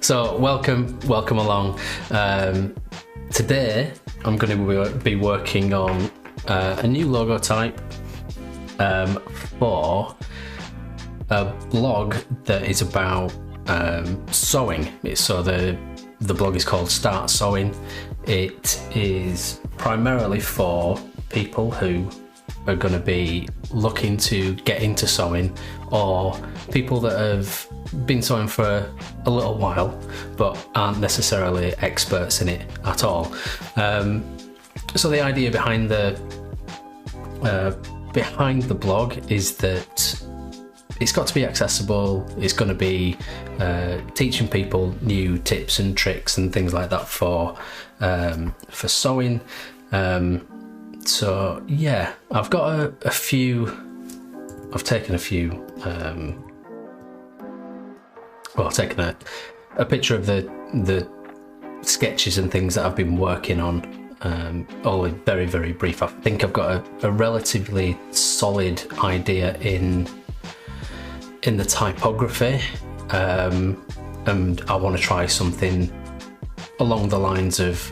So welcome along. Today I'm going to be working on a new logo type for a blog that is about sewing. So the blog is called Start Sewing. It is primarily for people who are going to be looking to get into sewing, or people that have been sewing for a little while but aren't necessarily experts in it at all. So the idea behind the blog is that it's got to be accessible. It's going to be teaching people new tips and tricks and things like that for sewing. So yeah, I've got a few. I've taken a few. I've taken a picture of the sketches and things that I've been working on. All very, very brief. I think I've got a relatively solid idea in the typography, and I want to try something along the lines of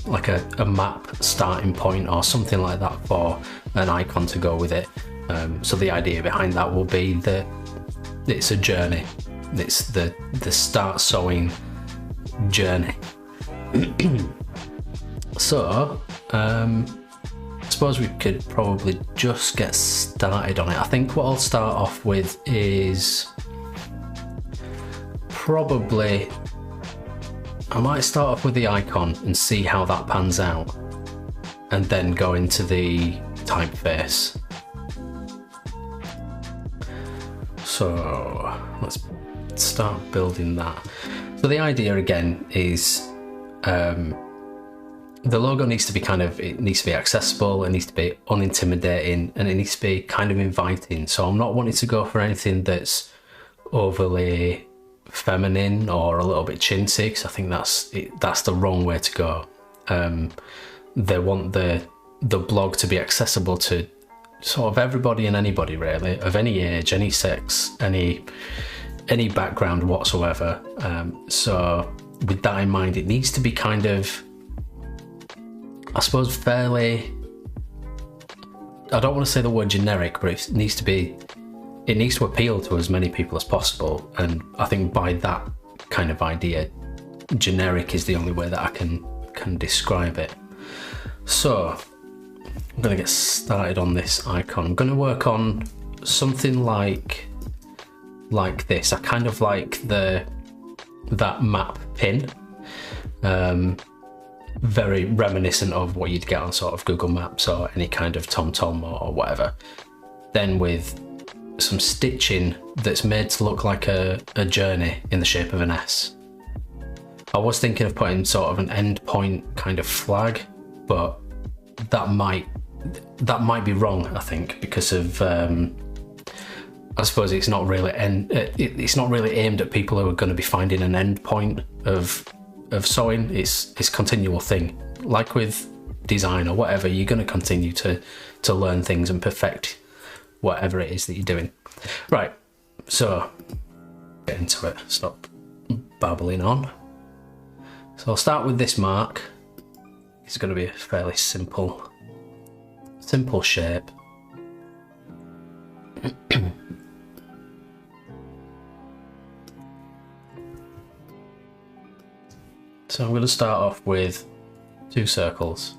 like a map starting point or something like that for an icon to go with it. So the idea behind that will be that it's a journey. It's the start sewing journey. So I suppose we could probably just get started on it. I think what I'll start off with is probably, I might start off with the icon and see how that pans out, and then go into the typeface. So let's start building that. So the idea again is the logo needs to be it needs to be accessible, it needs to be unintimidating, and it needs to be kind of inviting. So I'm not wanting to go for anything that's overly feminine or a little bit chintzy, because I think that's the wrong way to go. They want the blog to be accessible to sort of everybody and anybody, really, of any age, any sex, any background whatsoever. So with that in mind, it needs to be kind of, I suppose, fairly, I don't want to say the word generic, but it needs to appeal to as many people as possible. And I think by that kind of idea, generic is the only way that I can describe it. So I'm going to get started on this icon. I'm going to work on something like this. I kind of like that map pin. Very reminiscent of what you'd get on sort of Google Maps or any kind of TomTom or whatever. Then with some stitching that's made to look like a journey in the shape of an S. I was thinking of putting sort of an endpoint kind of flag, but that might be wrong, I think, because of I suppose it's not really aimed at people who are going to be finding an endpoint of sewing. It's continual thing. Like with design or whatever, you're going to continue to learn things and perfect whatever it is that you're doing. Right, so get into it. Stop babbling on. So I'll start with this mark. It's going to be a fairly simple shape. So I'm going to start off with 2 circles.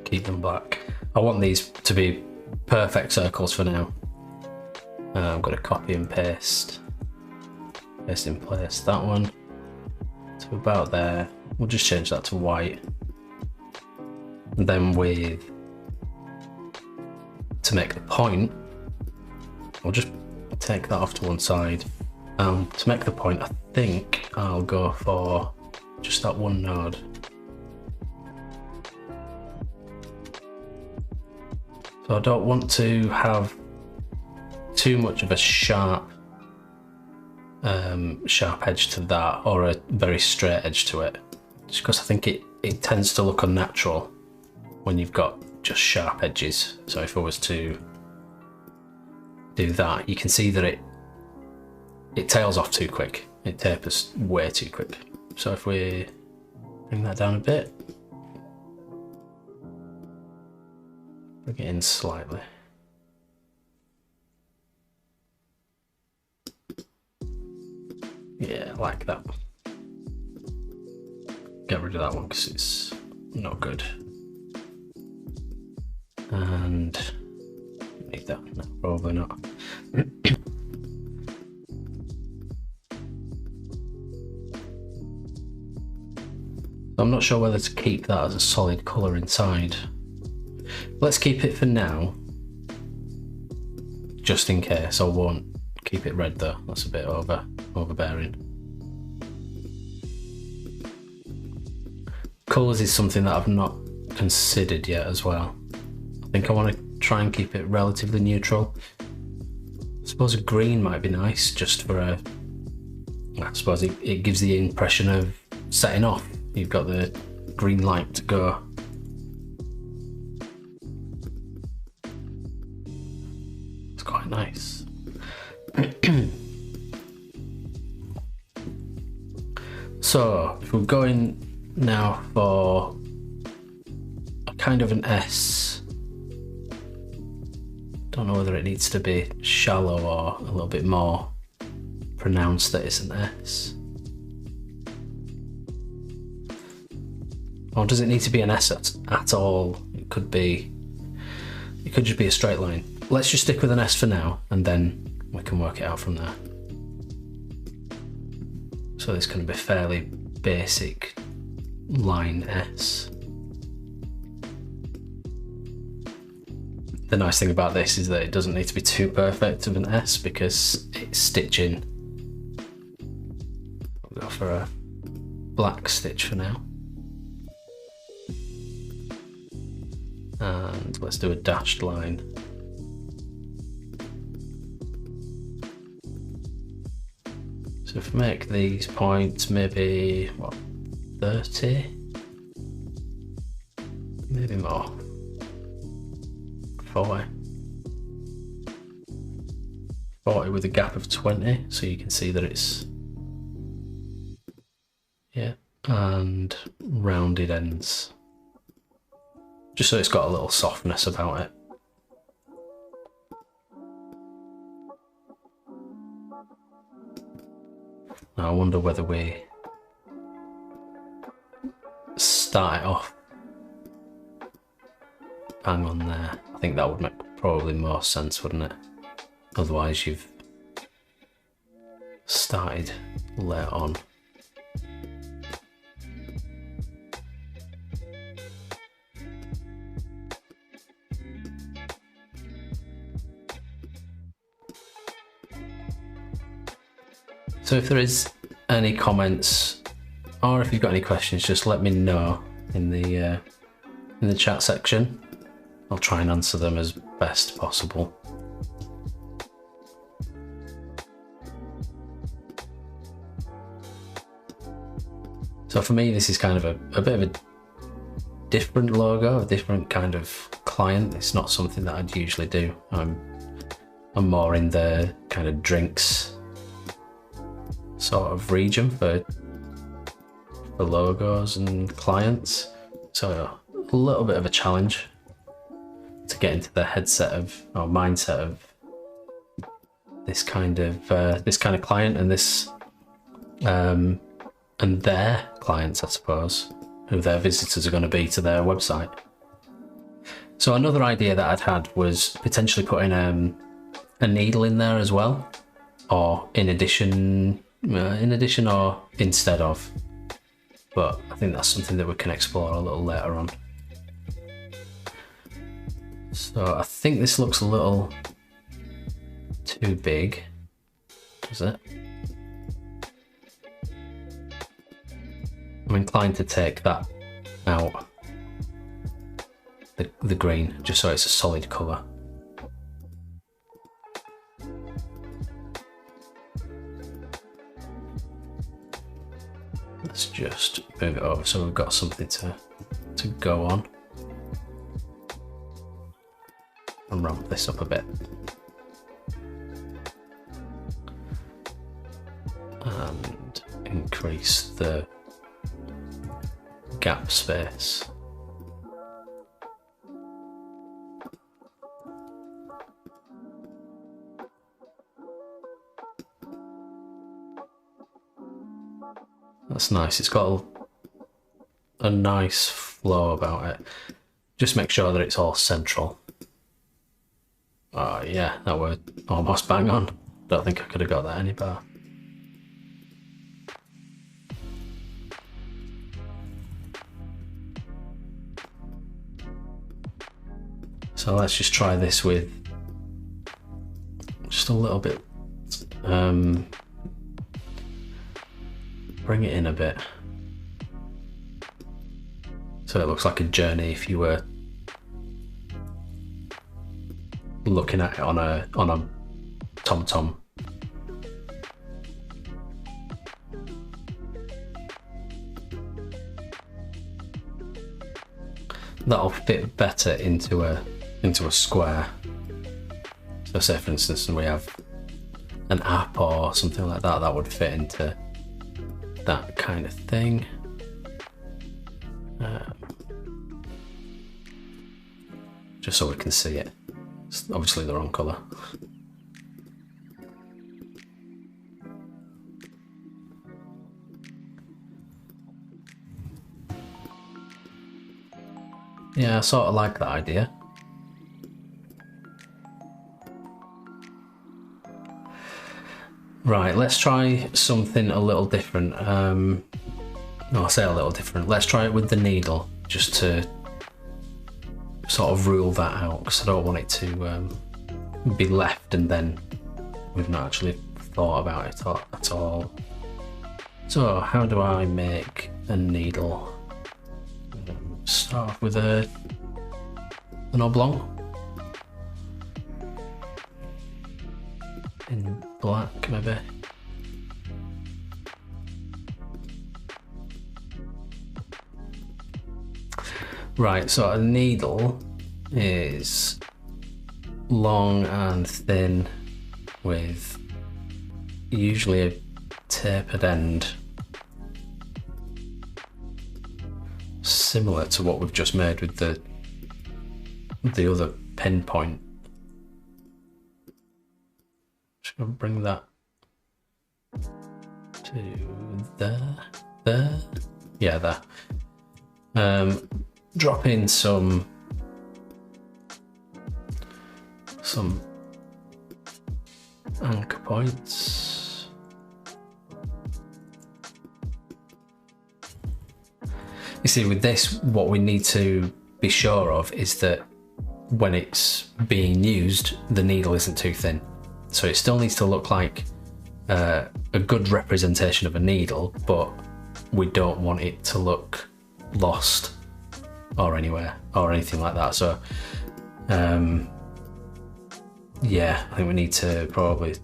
Keep them black. I want these to be perfect circles for now. I'm going to copy and paste in place that one to about there. We'll just change that to white. And then to make the point, I'll just take that off to one side. To make the point, I think I'll go for just that one node. So I don't want to have too much of a sharp edge to that, or a very straight edge to it, just because I think it tends to look unnatural when you've got just sharp edges. So if I was to do that, you can see that it tails off too quick. It tapers way too quick. So if we bring that down a bit, bring it in slightly. Yeah, like that. Get rid of that one because it's not good. And need that? No, probably not. I'm not sure whether to keep that as a solid colour inside. Let's keep it for now, just in case. I won't keep it red though, that's a bit overbearing. Colours is something that I've not considered yet as well. I think I want to try and keep it relatively neutral. I suppose a green might be nice, just for a... I suppose it gives the impression of setting off. You've got the green light to go. It's quite nice. So, if we're going now for a kind of an S, don't know whether it needs to be shallow or a little bit more pronounced that it's an S. Or does it need to be an S at all? It could just be a straight line. Let's just stick with an S for now, and then we can work it out from there. So this can be fairly basic line S. The nice thing about this is that it doesn't need to be too perfect of an S because it's stitching. We'll go for a black stitch for now. And let's do a dashed line. So if we make these points maybe, what, 30? Maybe more. 40. 40 with a gap of 20, so you can see that it's, yeah, and rounded ends. Just so it's got a little softness about it. Now I wonder whether we start it off bang on there. I think that would make probably more sense, wouldn't it? Otherwise you've started later on. So if there is any comments, or if you've got any questions, just let me know in the chat section. I'll try and answer them as best possible. So for me, this is kind of a bit of a different logo, a different kind of client. It's not something that I'd usually do. I'm more in the kind of drinks sort of region for logos and clients, so a little bit of a challenge to get into the headset of, or mindset of, this kind of client and this and their clients, I suppose, who their visitors are going to be to their website. So another idea that I'd had was potentially putting a needle in there as well, or in addition or instead of, but I think that's something that we can explore a little later on. So I think this looks a little too big, does it? I'm inclined to take that out, the green, just so it's a solid colour. Let's just move it over so we've got something to go on. and ramp this up a bit. And increase the gap space. That's nice. It's got a nice flow about it. Just make sure that it's all central. Oh yeah, that were almost bang on. Don't think I could have got that any better. So let's just try this with just a little bit, bring it in a bit. So it looks like a journey if you were looking at it on a TomTom. That'll fit better into a square. So say for instance we have an app or something like that, that would fit into that kind of thing. Just so we can see it. It's obviously the wrong colour. Yeah, I sort of like that idea. Right, let's try something a little different. No, I say a little different. Let's try it with the needle, just to sort of rule that out, because I don't want it to be left and then we've not actually thought about it at all. So how do I make a needle? Start off with an oblong in black maybe. Right, so a needle is long and thin with usually a tapered end, similar to what we've just made with the other pinpoint. Just gonna bring that to there, yeah, there. Drop in some anchor points. You see, with this, what we need to be sure of is that when it's being used, the needle isn't too thin. So it still needs to look like a good representation of a needle, but we don't want it to look lost or anywhere or anything like that. So yeah, I think we need to probably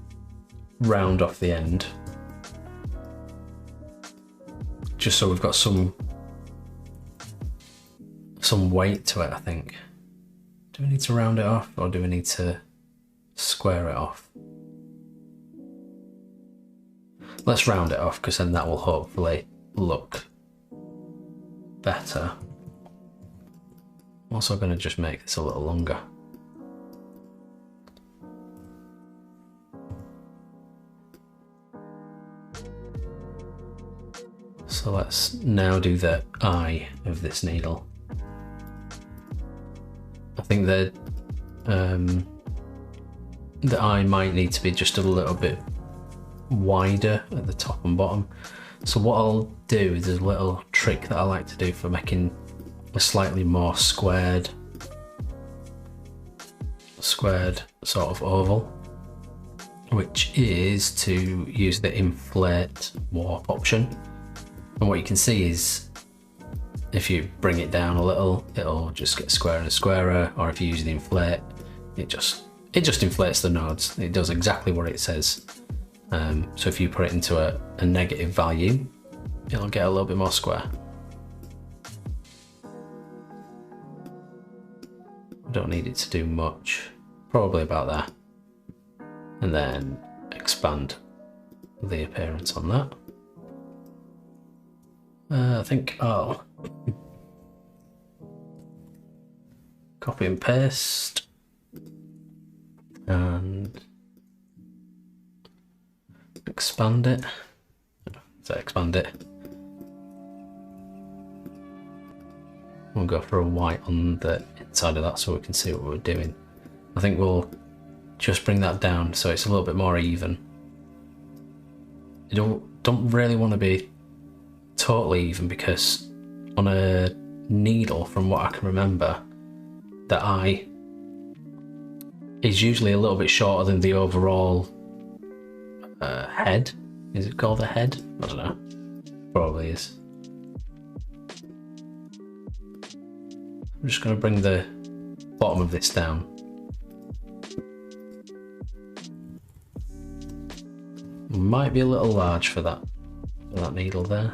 round off the end just so we've got some weight to it, I think. Do we need to round it off or do we need to square it off? Let's round it off, because then that will hopefully look better. I'm also going to just make this a little longer. So let's now do the eye of this needle. I think that the eye might need to be just a little bit wider at the top and bottom. So what I'll do is a little trick that I like to do for making a slightly more squared sort of oval, which is to use the Inflate Warp option. And what you can see is if you bring it down a little, it'll just get squarer and squarer, or if you use the inflate, it just inflates the nodes. It does exactly what it says. So if you put it into a negative value, it'll get a little bit more square. Don't need it to do much. probably about there. And then expand the appearance on that. I think I'll copy and paste and expand it. So expand it. We'll go for a white on the inside of that so we can see what we're doing. I think we'll just bring that down so it's a little bit more even. You don't really want to be totally even, because on a needle, from what I can remember, the eye is usually a little bit shorter than the overall head. Is it called a head? I don't know. Probably is. I'm just going to bring the bottom of this down. Might be a little large for that needle there.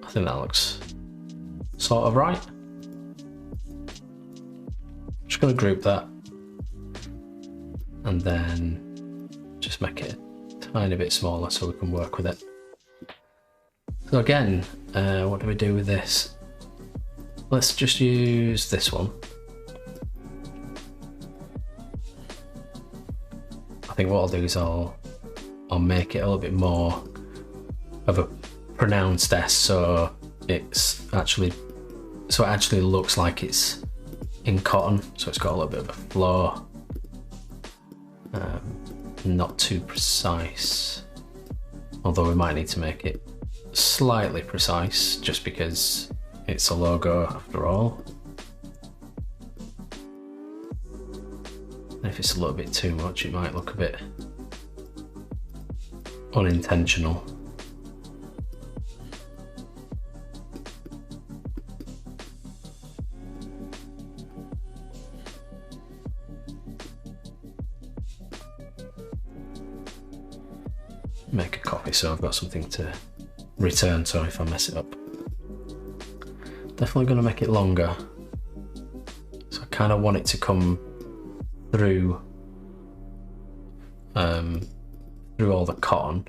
I think that looks sort of right. Just going to group that and then just make it a tiny bit smaller so we can work with it. So again, what do we do with this? Let's just use this one. I think what I'll do is I'll make it a little bit more of a pronounced S, so it actually looks like it's in cotton, so it's got a little bit of a flow. Not too precise, although we might need to make it slightly precise just because it's a logo after all. And if it's a little bit too much, it might look a bit unintentional. Make a copy so I've got something to return to if I mess it up. Definitely going to make it longer. So I kind of want it to come through all the cotton.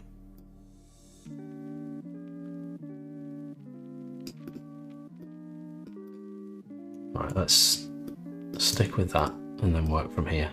Right, let's stick with that and then work from here.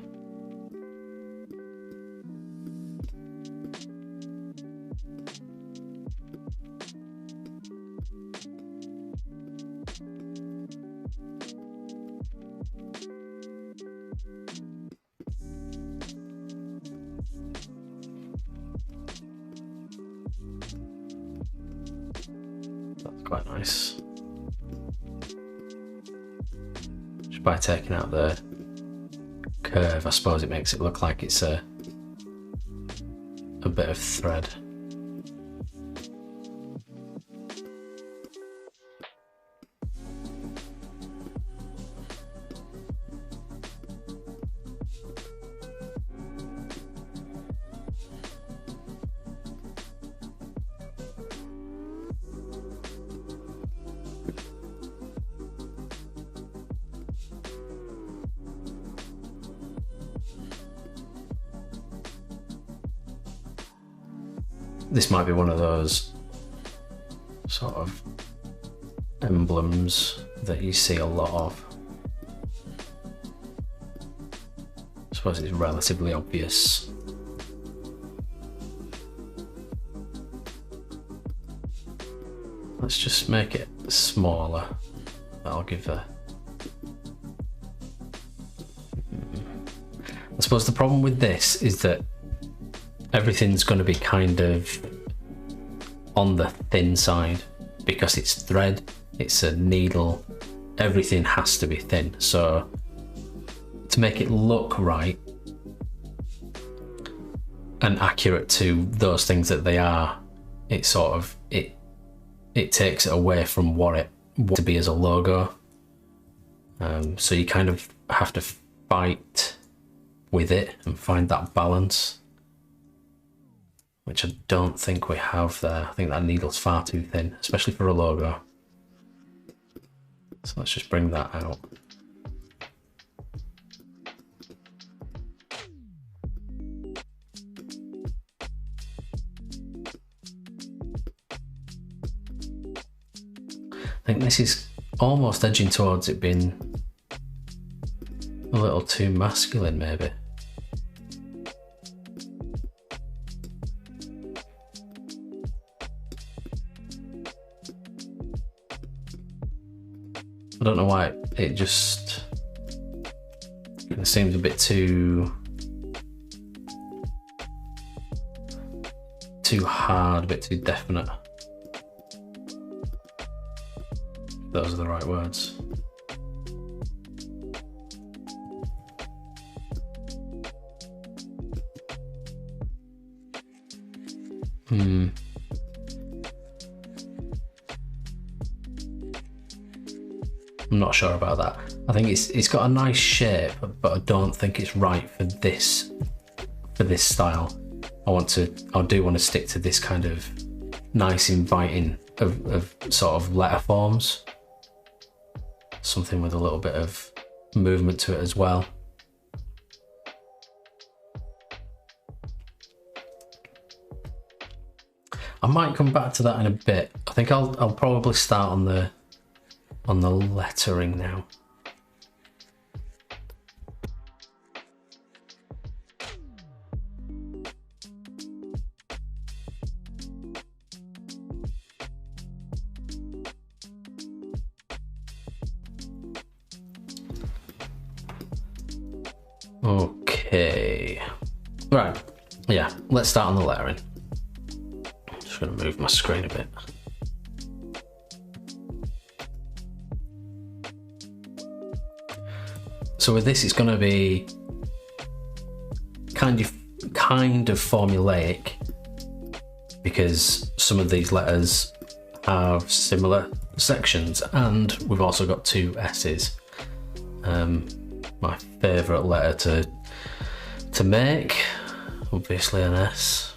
That's quite nice. Just by taking out the curve, I suppose it makes it look like it's a bit of thread. This might be one of those sort of emblems that you see a lot of. I suppose it's relatively obvious. Let's just make it smaller. That'll give a... I suppose the problem with this is that everything's going to be kind of on the thin side because it's thread, it's a needle, everything has to be thin. So to make it look right and accurate to those things that they are, it sort of, it takes it away from what it wants to be as a logo. So you kind of have to fight with it and find that balance, which I don't think we have there. I think that needle's far too thin, especially for a logo. So let's just bring that out. I think this is almost edging towards it being a little too masculine, maybe. I don't know why it just seems a bit too hard, a bit too definite. Those are the right words. I'm not sure about that. I think it's got a nice shape, but I don't think it's right for this style. I do want to stick to this kind of nice inviting of sort of letter forms. Something with a little bit of movement to it as well. I might come back to that in a bit. I think I'll probably start on the lettering now. Okay, right, yeah, let's start on the lettering. Just gonna move my screen a bit. So with this, it's gonna be kind of formulaic, because some of these letters have similar sections, and we've also got two S's. My favourite letter to make, obviously an S.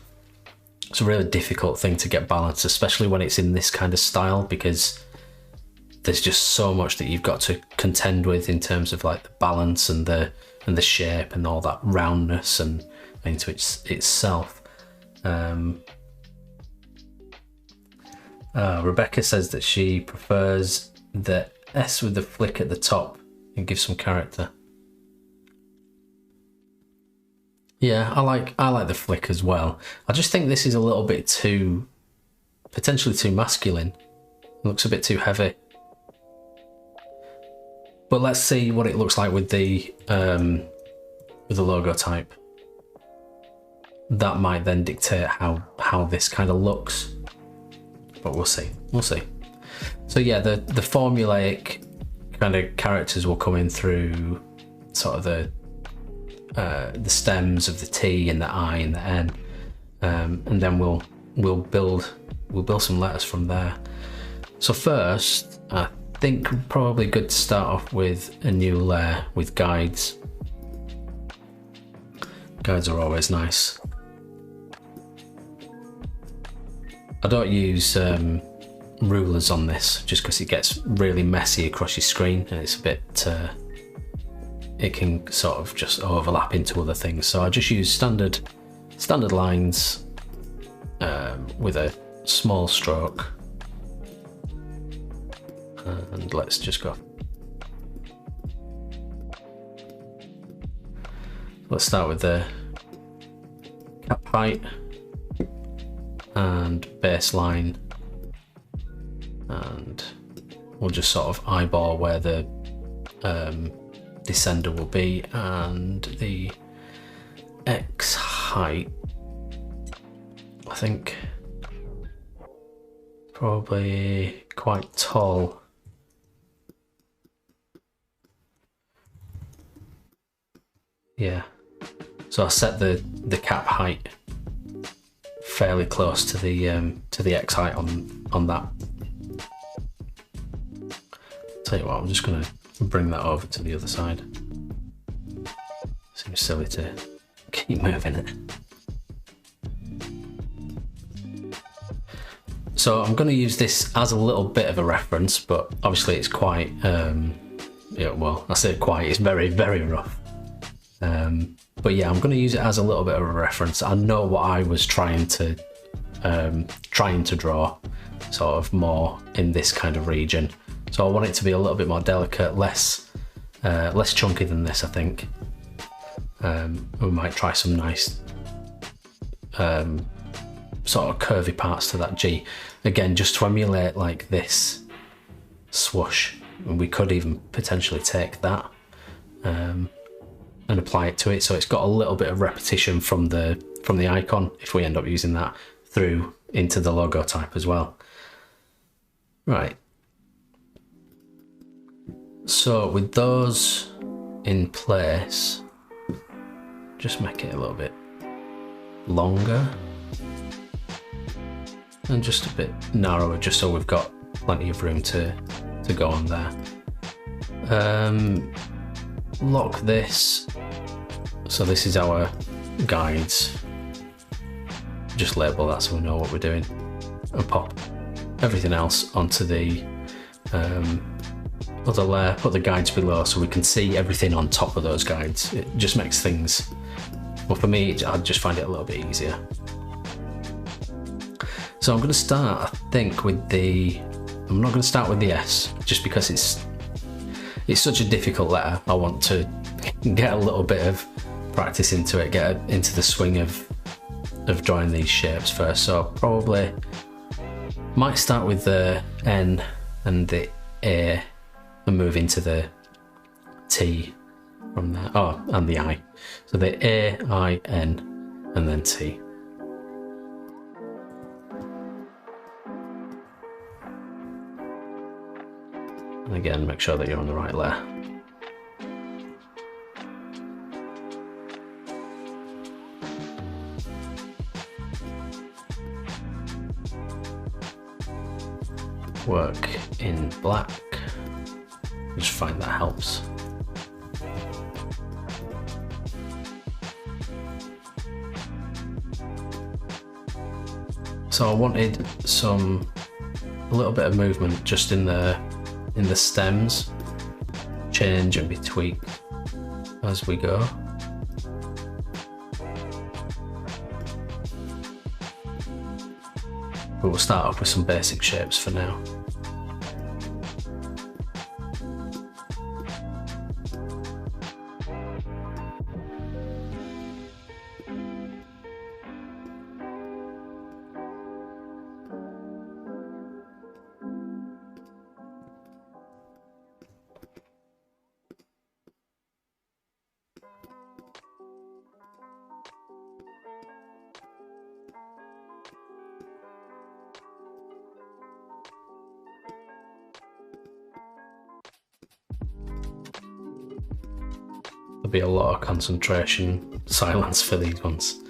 It's a really difficult thing to get balanced, especially when it's in this kind of style, because there's just so much that you've got to contend with in terms of like the balance and the shape and all that roundness and into itself. Rebecca says that she prefers the S with the flick at the top and gives some character. Yeah, I like the flick as well. I just think this is a little bit potentially too masculine. It looks a bit too heavy. But let's see what it looks like with the logo type. That might then dictate how this kind of looks. But we'll see. So yeah, the formulaic kind of characters will come in through sort of the stems of the T and the I and the N, and then we'll build some letters from there. So first, I think probably good to start off with a new layer with guides. Guides are always nice. I don't use rulers on this just because it gets really messy across your screen and it's a bit it can sort of just overlap into other things. So I just use standard lines with a small stroke, and let's just go. Let's start with the cap height and baseline, and we'll just sort of eyeball where the descender will be, and the X height, I think probably quite tall. Yeah, so I set the cap height fairly close to the X height on that. Tell you what, I'm just gonna bring that over to the other side. Seems silly to keep moving it. So I'm going to use this as a little bit of a reference, but obviously it's quite, yeah, well, I say quite, it's very, very rough. But yeah, I'm going to use it as a little bit of a reference. I know what I was trying to draw, sort of more in this kind of region. So I want it to be a little bit more delicate, less chunky than this, I think. We might try some nice sort of curvy parts to that G. Again, just to emulate like this swoosh. And we could even potentially take that and apply it to it. So it's got a little bit of repetition from the icon, if we end up using that, through into the logo type as well. Right. So with those in place, just make it a little bit longer and just a bit narrower, just so we've got plenty of room to go on there. Lock this. So this is our guides. Just label that so we know what we're doing, and pop everything else onto the other layer. Put the guides below so we can see everything on top of those guides. It just makes things, well, for me, I just find it a little bit easier. So I'm going to start, I think, with the, I'm not going to start with the S, just because it's such a difficult letter. I want to get a little bit of practice into it, get into the swing of drawing these shapes first. So probably might start with the N and the A and move into the T from there. Oh, and the I. So the A, I, N, and then T. And again, make sure that you're on the right layer. Work in black. Just find that helps. So I wanted a little bit of movement just in the stems, change and be tweaked as we go. But we'll start off with some basic shapes for now. There'll be a lot of concentration, silence for these ones.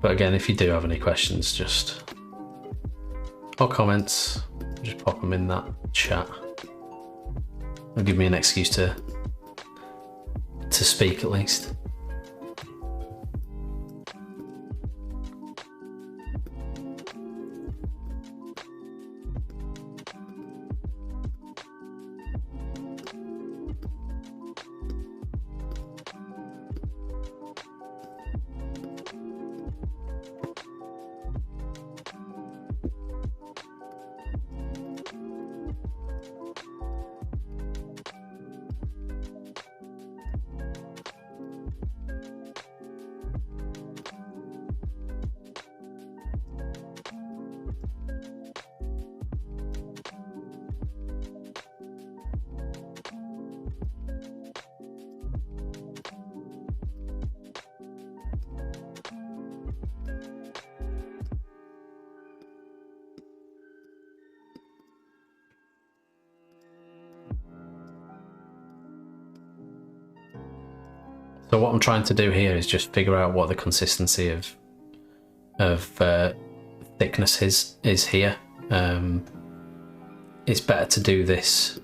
But again, if you do have any questions, or comments, just pop them in that chat. It'll give me an excuse to speak at least. So what I'm trying to do here is just figure out what the consistency of thickness is here. It's better to do this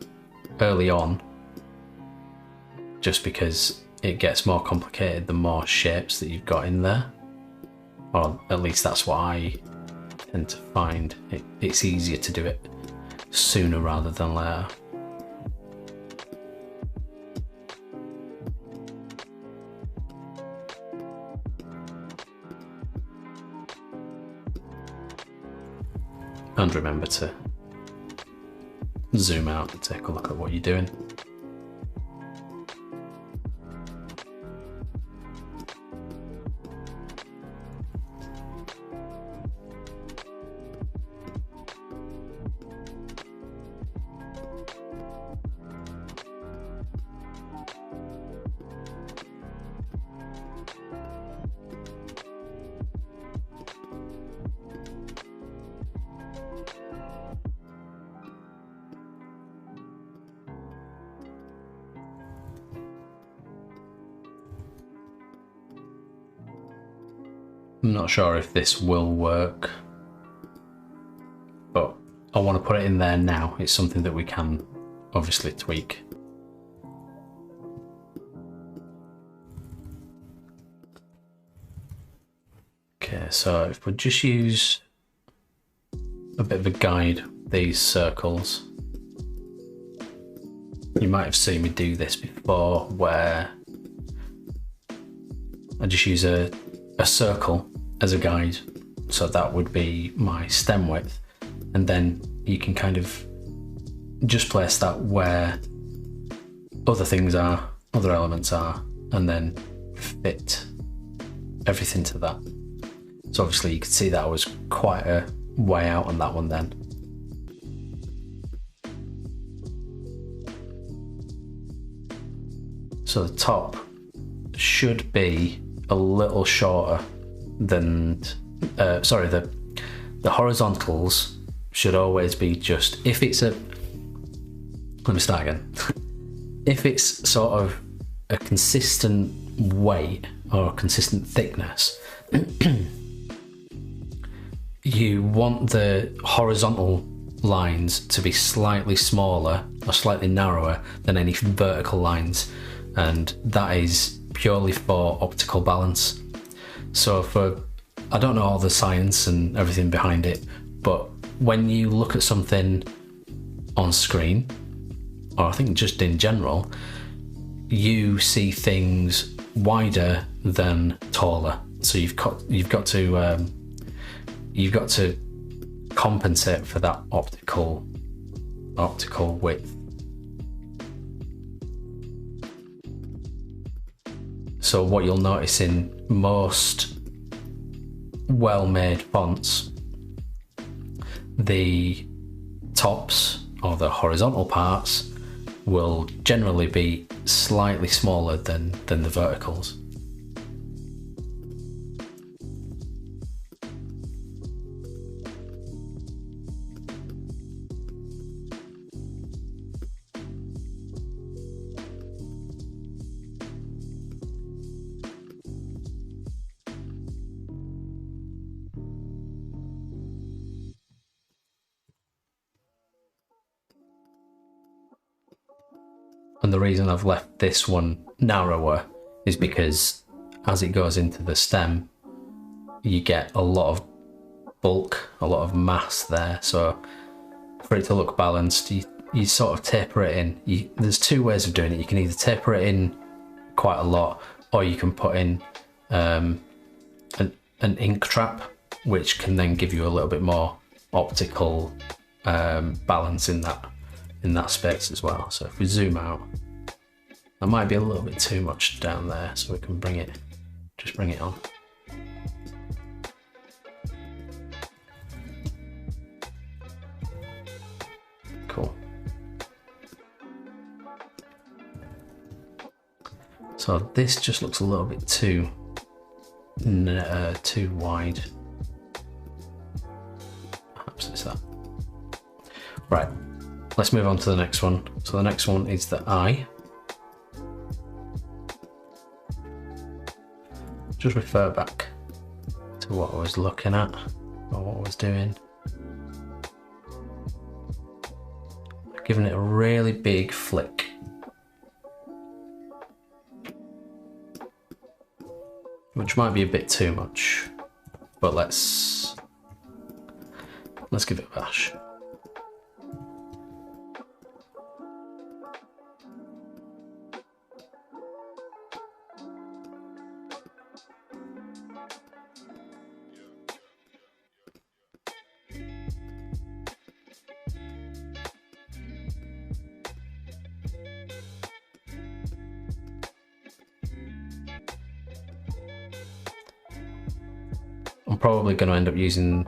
early on, just because it gets more complicated the more shapes that you've got in there. or at least that's what I tend to find. It's easier to do it sooner rather than later. And remember to zoom out and take a look at what you're doing. I'm not sure if this will work, but I want to put it in there now. It's something that we can obviously tweak. Okay, so if we just use a bit of a guide, these circles. You might have seen me do this before, where I just use a circle as a guide. So that would be my stem width. And then you can kind of just place that where other things are, other elements are, and then fit everything to that. So obviously you can see that I was quite a way out on that one then. So the top should be a little shorter than, sorry, the horizontals should always be just, if it's a, let me start again. If it's sort of a consistent weight or a consistent thickness, you want the horizontal lines to be slightly smaller or slightly narrower than any vertical lines, and that is purely for optical balance. So I don't know all the science and everything behind it, but when you look at something on screen, or I think just in general, you see things wider than taller. So you've got to compensate for that optical width. So what you'll notice in most well-made fonts, the tops or the horizontal parts will generally be slightly smaller than the verticals. And the reason I've left this one narrower is because as it goes into the stem, you get a lot of bulk, a lot of mass there. So for it to look balanced, you sort of taper it in. There's two ways of doing it. You can either taper it in quite a lot, or you can put in an ink trap, which can then give you a little bit more optical balance in that space as well. So if we zoom out, that might be a little bit too much down there, so we can bring it on. Cool. So this just looks a little bit too wide. Perhaps it's that. Right. Let's move on to the next one. So the next one is the eye. Just refer back to what I was looking at or what I was doing. Giving it a really big flick. Which might be a bit too much. but let's give it a bash. I'm probably going to end up using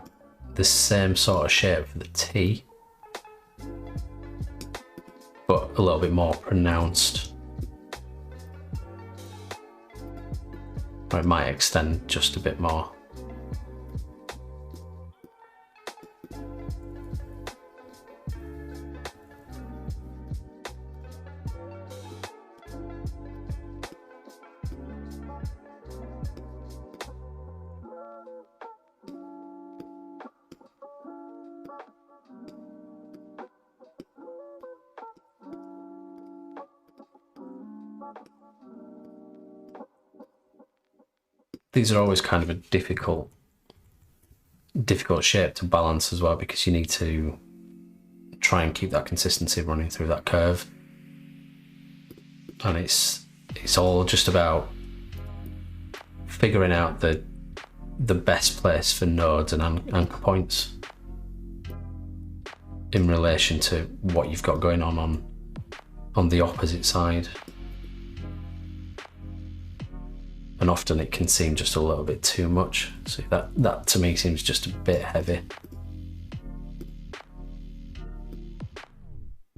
the same sort of shape for the T, but a little bit more pronounced. Or it might extend just a bit more. These are always kind of a difficult shape to balance as well, because you need to try and keep that consistency running through that curve. And it's all just about figuring out the best place for nodes and anchor points in relation to what you've got going on the opposite side. And often it can seem just a little bit too much. So that to me seems just a bit heavy.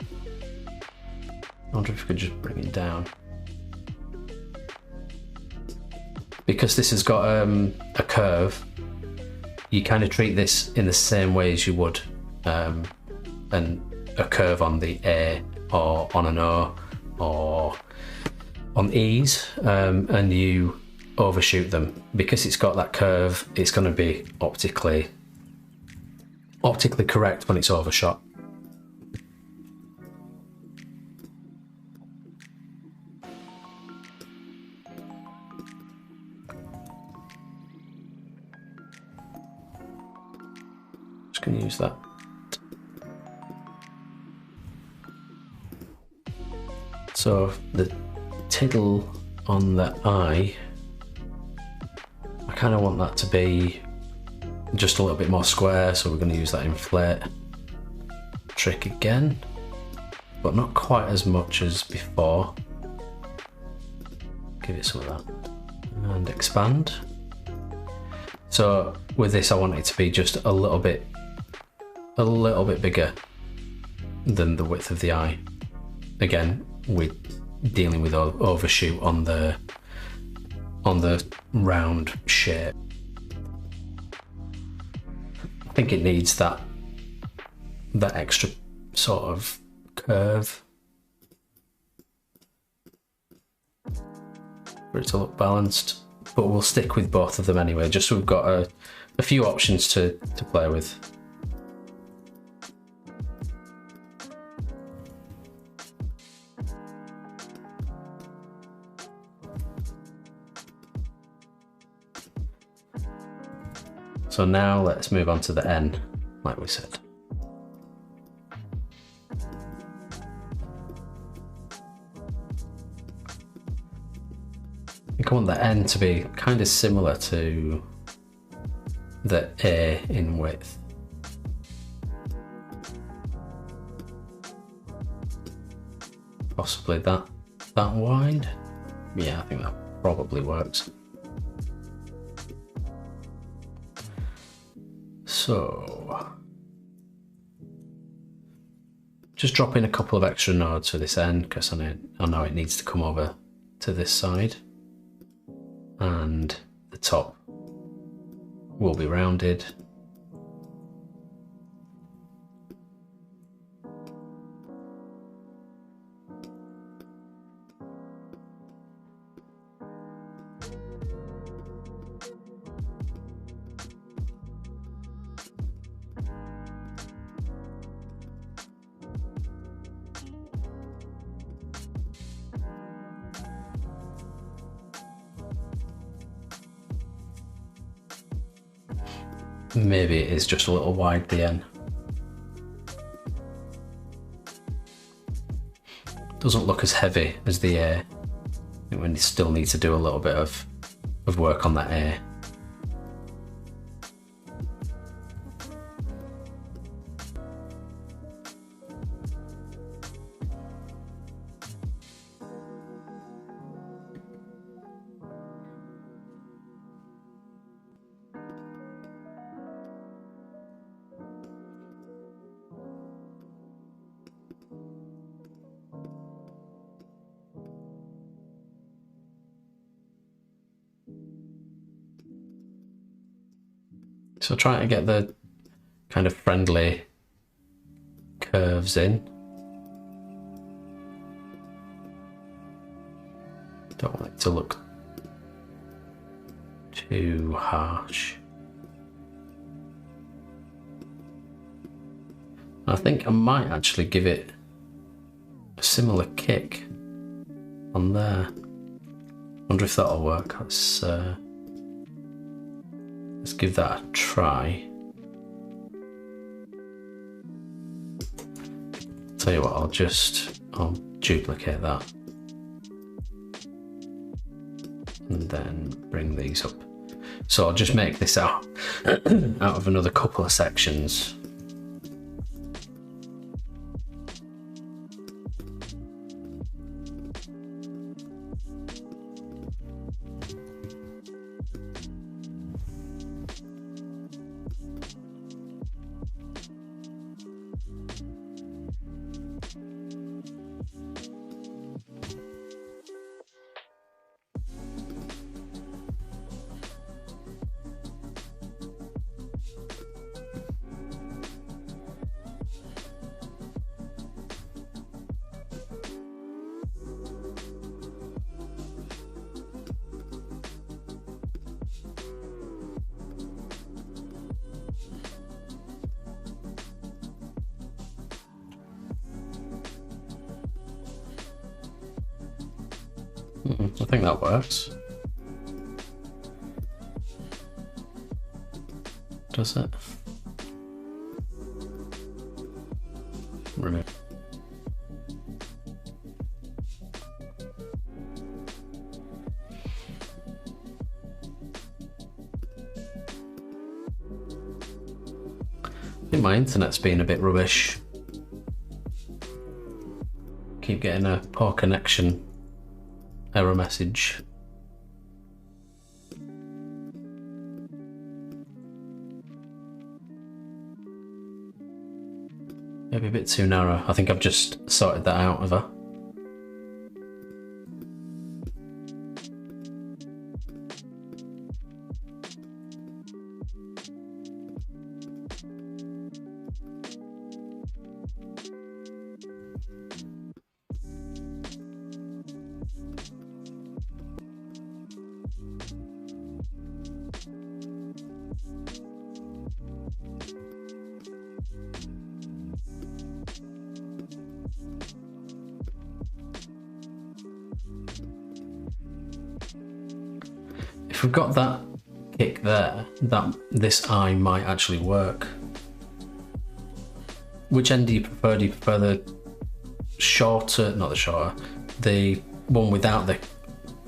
I wonder if we could just bring it down. Because this has got a curve, you kind of treat this in the same way as you would a curve on the A or on an O or on E's, and you overshoot them. Because it's got that curve, it's going to be optically correct when it's overshot. Just going to use that. So the tittle on the eye, I kind of want that to be just a little bit more square, so we're going to use that inflate trick again, but not quite as much as before. Give it some of that and expand. So with this I want it to be just a little bit bigger than the width of the eye. Again, we're dealing with overshoot on the round shape. I think it needs that extra sort of curve for it to look balanced, but we'll stick with both of them anyway, just so we've got a few options to play with. So now let's move on to the N, like we said. I think I want the N to be kind of similar to the A in width. Possibly that wide. Yeah, I think that probably works. So just drop in a couple of extra nodes for this end, because I know it needs to come over to this side, and the top will be rounded. maybe it is just a little wide, the N. Doesn't look as heavy as the A. I think we still need to do a little bit of work on that A. So trying to get the kind of friendly curves in. Don't want it to look too harsh. I think I might actually give it a similar kick on there. Wonder if that'll work. Let's give that a try. Tell you what, I'll duplicate that and then bring these up. So I'll just make this out of another couple of sections. I think that works. Does it? Remove. I think my internet's been a bit rubbish. Keep getting a poor connection error message. Maybe a bit too narrow. I think I've just sorted that out of her. If we've got that kick there, this eye might actually work. Which end do you prefer? Do you prefer the shorter, not the shorter, the one without the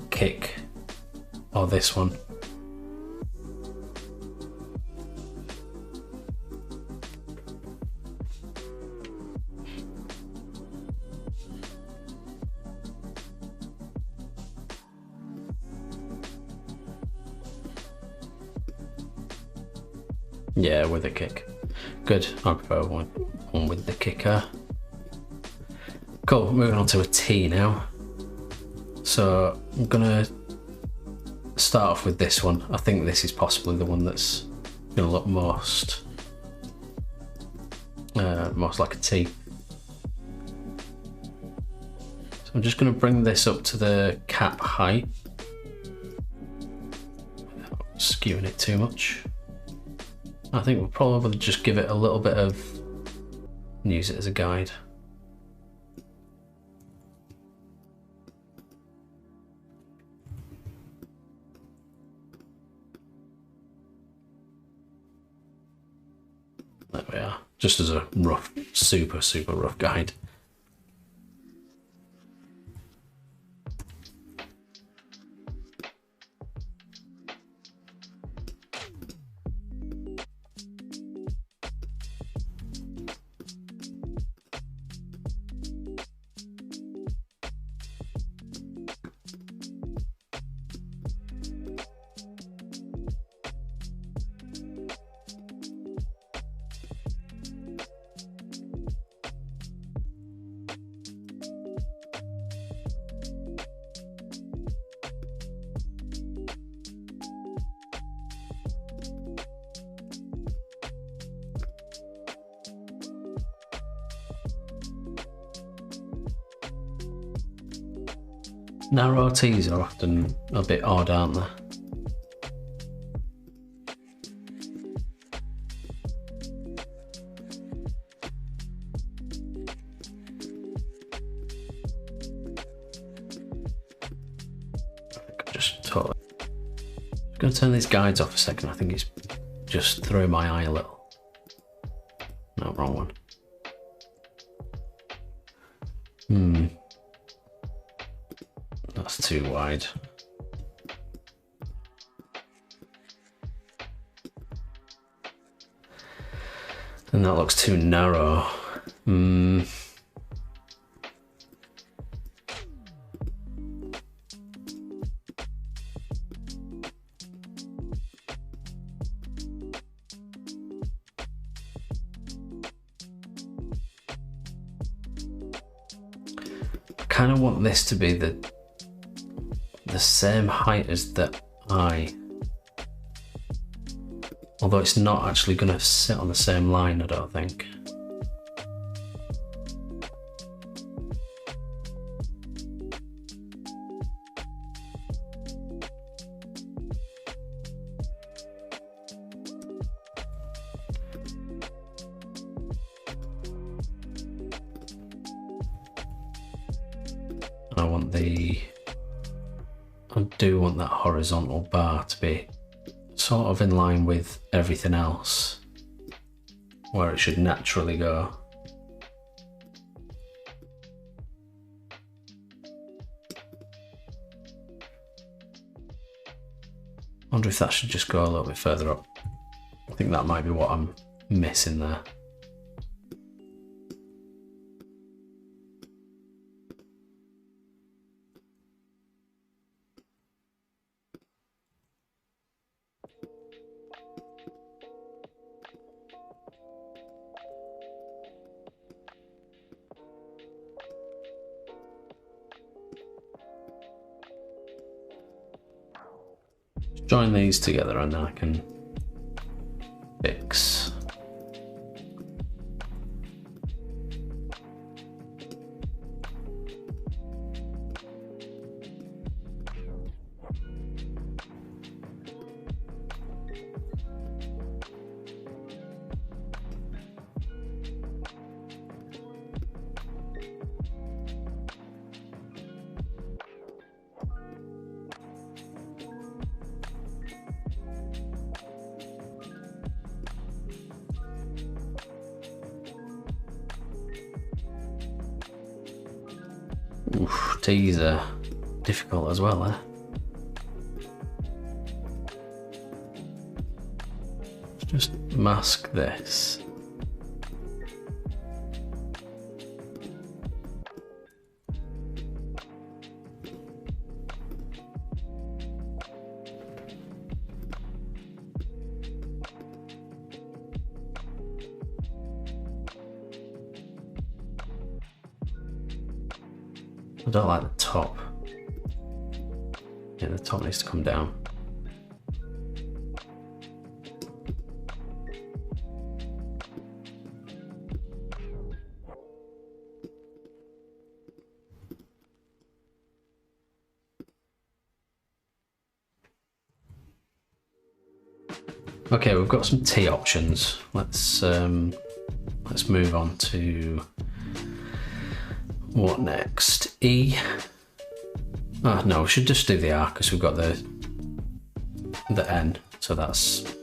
kick, or this one? Yeah, with a kick. Good. I prefer one with the kicker. Cool. Moving on to a T now. So I'm gonna start off with this one. I think this is possibly the one that's gonna look most like a T. So I'm just gonna bring this up to the cap height. Without skewing it too much. I think we'll probably just give it a little bit of, use it as a guide. just as a rough, super rough guide. Narrow T's are often a bit odd, aren't they? I'm going to turn these guides off a second. I think it's just through my eye a little. No, wrong one. That's too wide. And that looks too narrow. I kind of want this to be the same height as the eye, although it's not actually going to sit on the same line, I don't think. I do want that horizontal bar to be sort of in line with everything else, where it should naturally go. I wonder if that should just go a little bit further up. I think that might be what I'm missing there. Join these together and then I can fix. Oof, T's are difficult as well, eh? Let's just mask this. I don't like the top. Yeah, the top needs to come down. Okay, we've got some T options. Let's move on to what next? E. Oh no, we should just do the R because we've got the N, so that's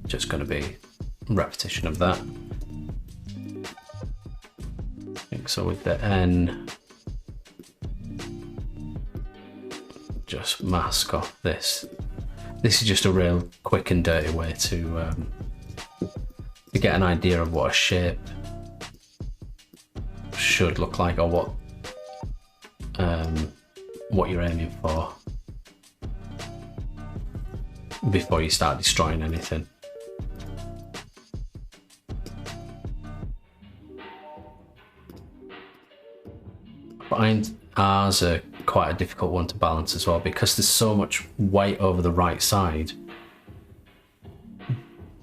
just going to be repetition of that. So with the N, just mask off this. This is just a real quick and dirty way to get an idea of what a shape should look like, or what you're aiming for before you start destroying anything. I find R's are quite a difficult one to balance as well, because there's so much weight over the right side.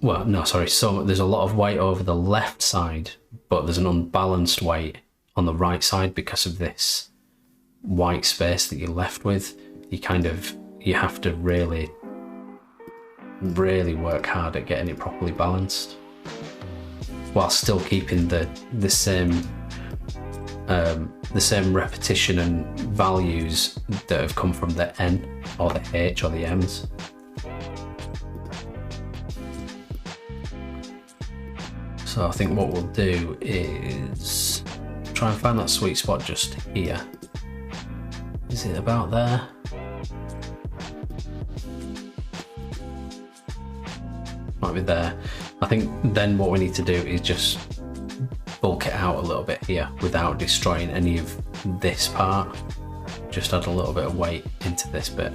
Well, no, sorry, so there's a lot of weight over the left side, but there's an unbalanced weight on the right side because of this white space that you're left with. You have to really work hard at getting it properly balanced, while still keeping the same repetition and values that have come from the N or the H or the M's. So I think what we'll do is try and find that sweet spot just here. Is it about there? Might be there. I think then what we need to do is just bulk it out a little bit here without destroying any of this part. Just add a little bit of weight into this bit.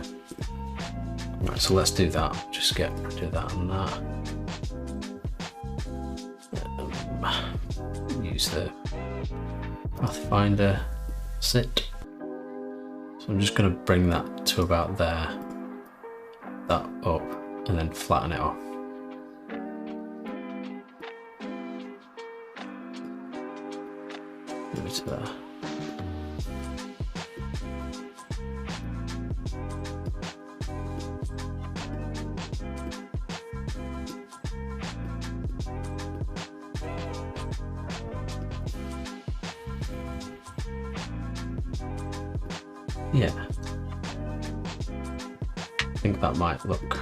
Right, so let's do that. Just do that and that. Use the Pathfinder sit. So I'm just going to bring that to about there, that up, and then flatten it off. Move it to there. Yeah, I think that might look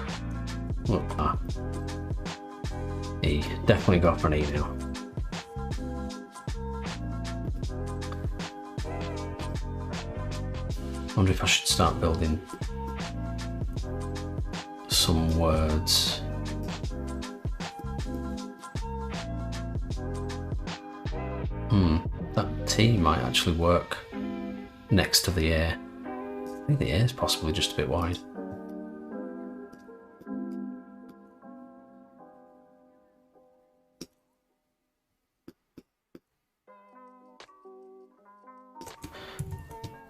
E. Definitely go for an E now. I wonder if I should start building some words. That T might actually work next to the A. I think the A is possibly just a bit wide.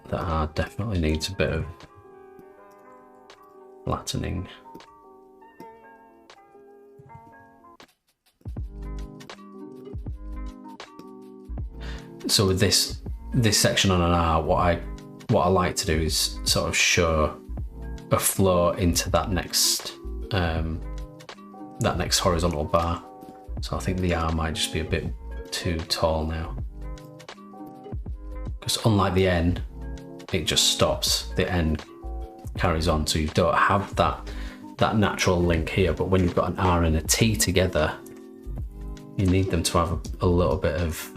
That R definitely needs a bit of flattening. So with this section on an R, what I like to do is sort of show a flow into that next horizontal bar. So I think the R might just be a bit too tall now, because unlike the N, it just stops. The N carries on, so you don't have that natural link here. But when you've got an R and a T together, you need them to have a little bit of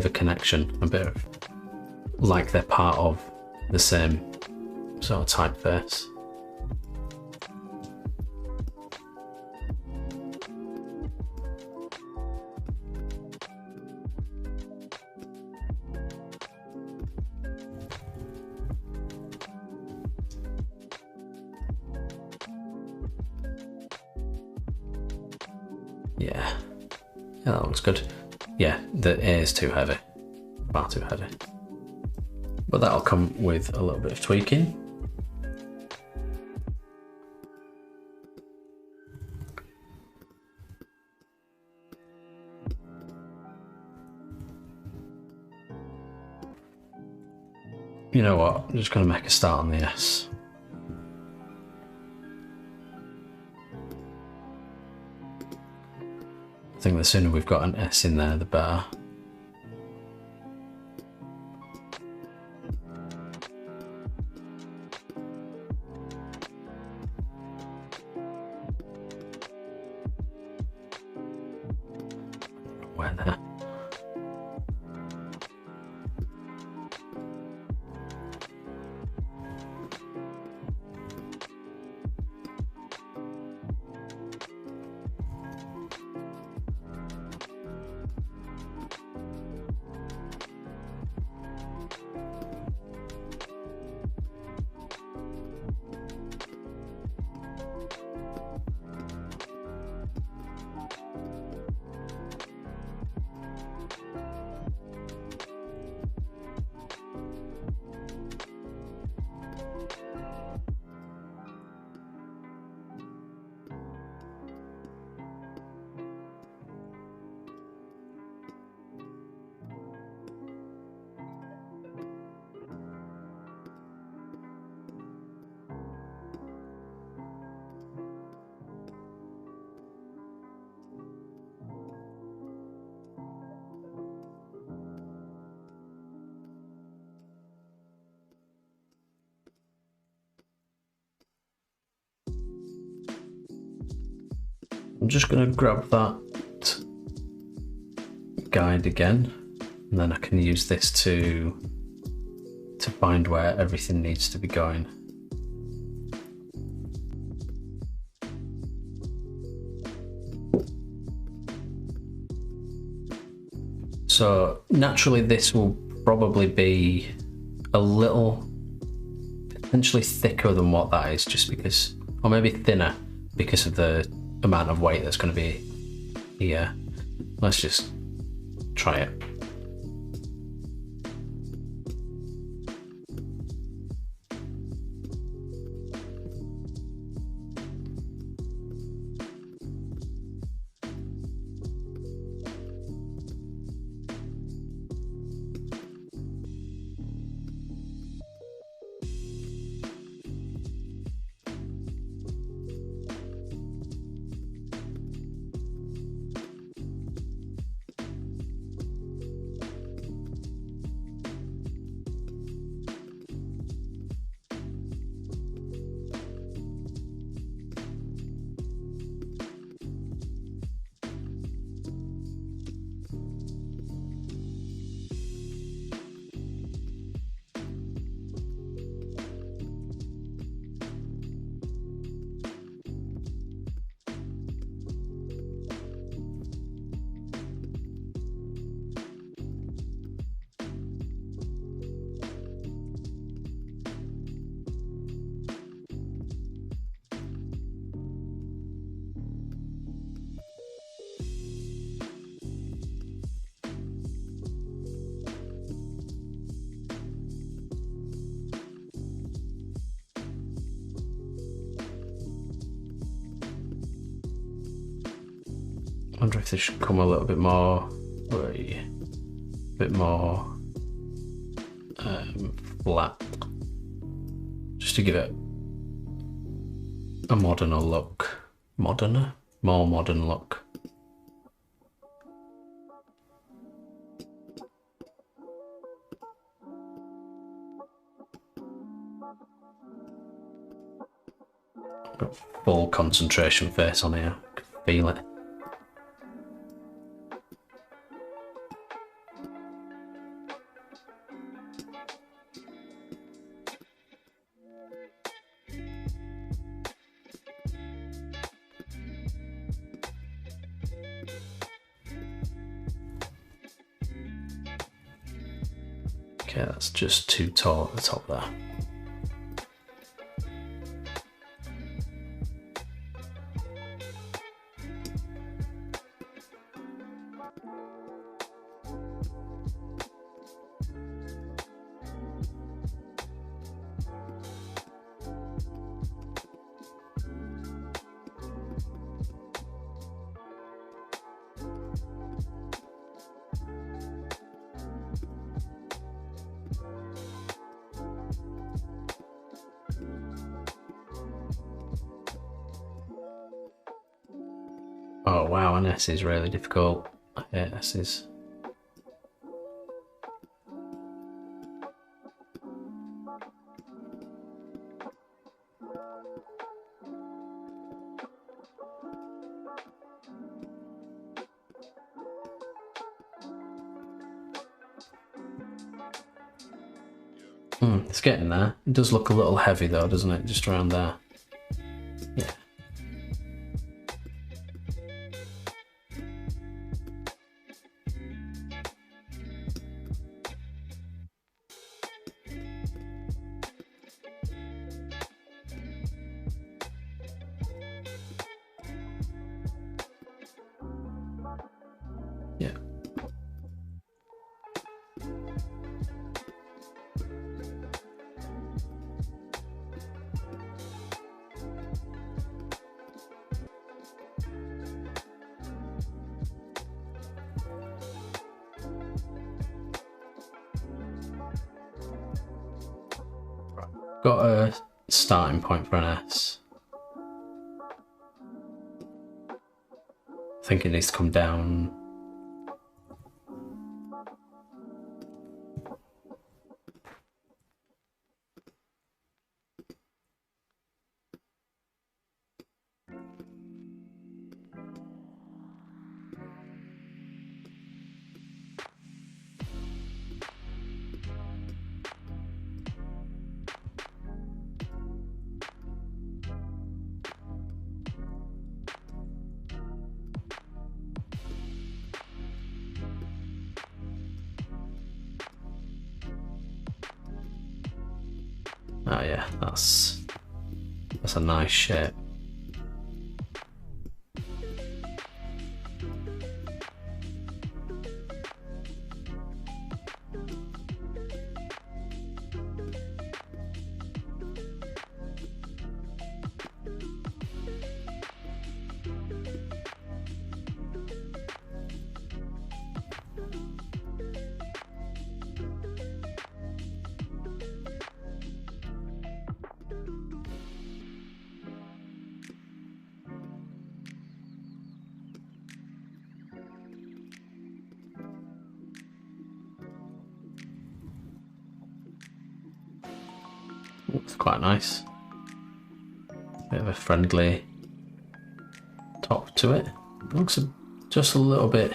a connection, a bit of like they're part of the same sort of typeface. Yeah, that looks good. Yeah, the A is too heavy, far too heavy. But that'll come with a little bit of tweaking. You know what, I'm just going to make a start on the S. I think the sooner we've got an S in there, the better. Where there? I'm just going to grab that guide again, and then I can use this to find where everything needs to be going. So naturally this will probably be a little potentially thicker than what that is, just because, or maybe thinner because of the amount of weight that's going to be here. Let's just try it. I wonder if this should come a little bit more, flat, just to give it a more modern look. Got full concentration face on here, I can feel it. Okay, that's just too tall at the top there. Oh wow, an S is really difficult. I hate S's. It's getting there. It does look a little heavy though, doesn't it? Just around there. Yeah. Yeah. Got a starting point for an S. I think it needs to come down. Oh yeah, that's a nice shape. Looks quite nice. Bit of a friendly top to it. Looks just a little bit.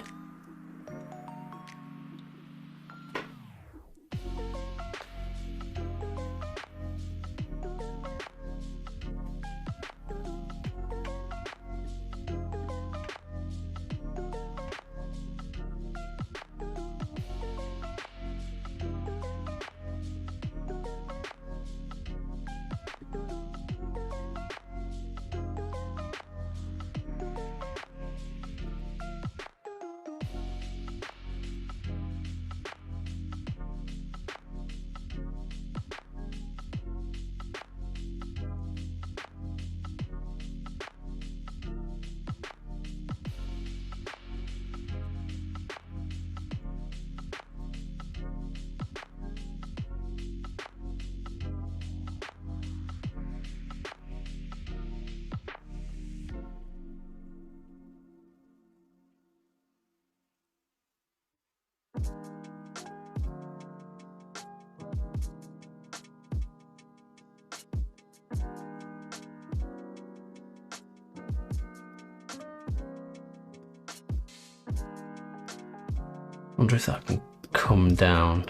Wonder if that can come down.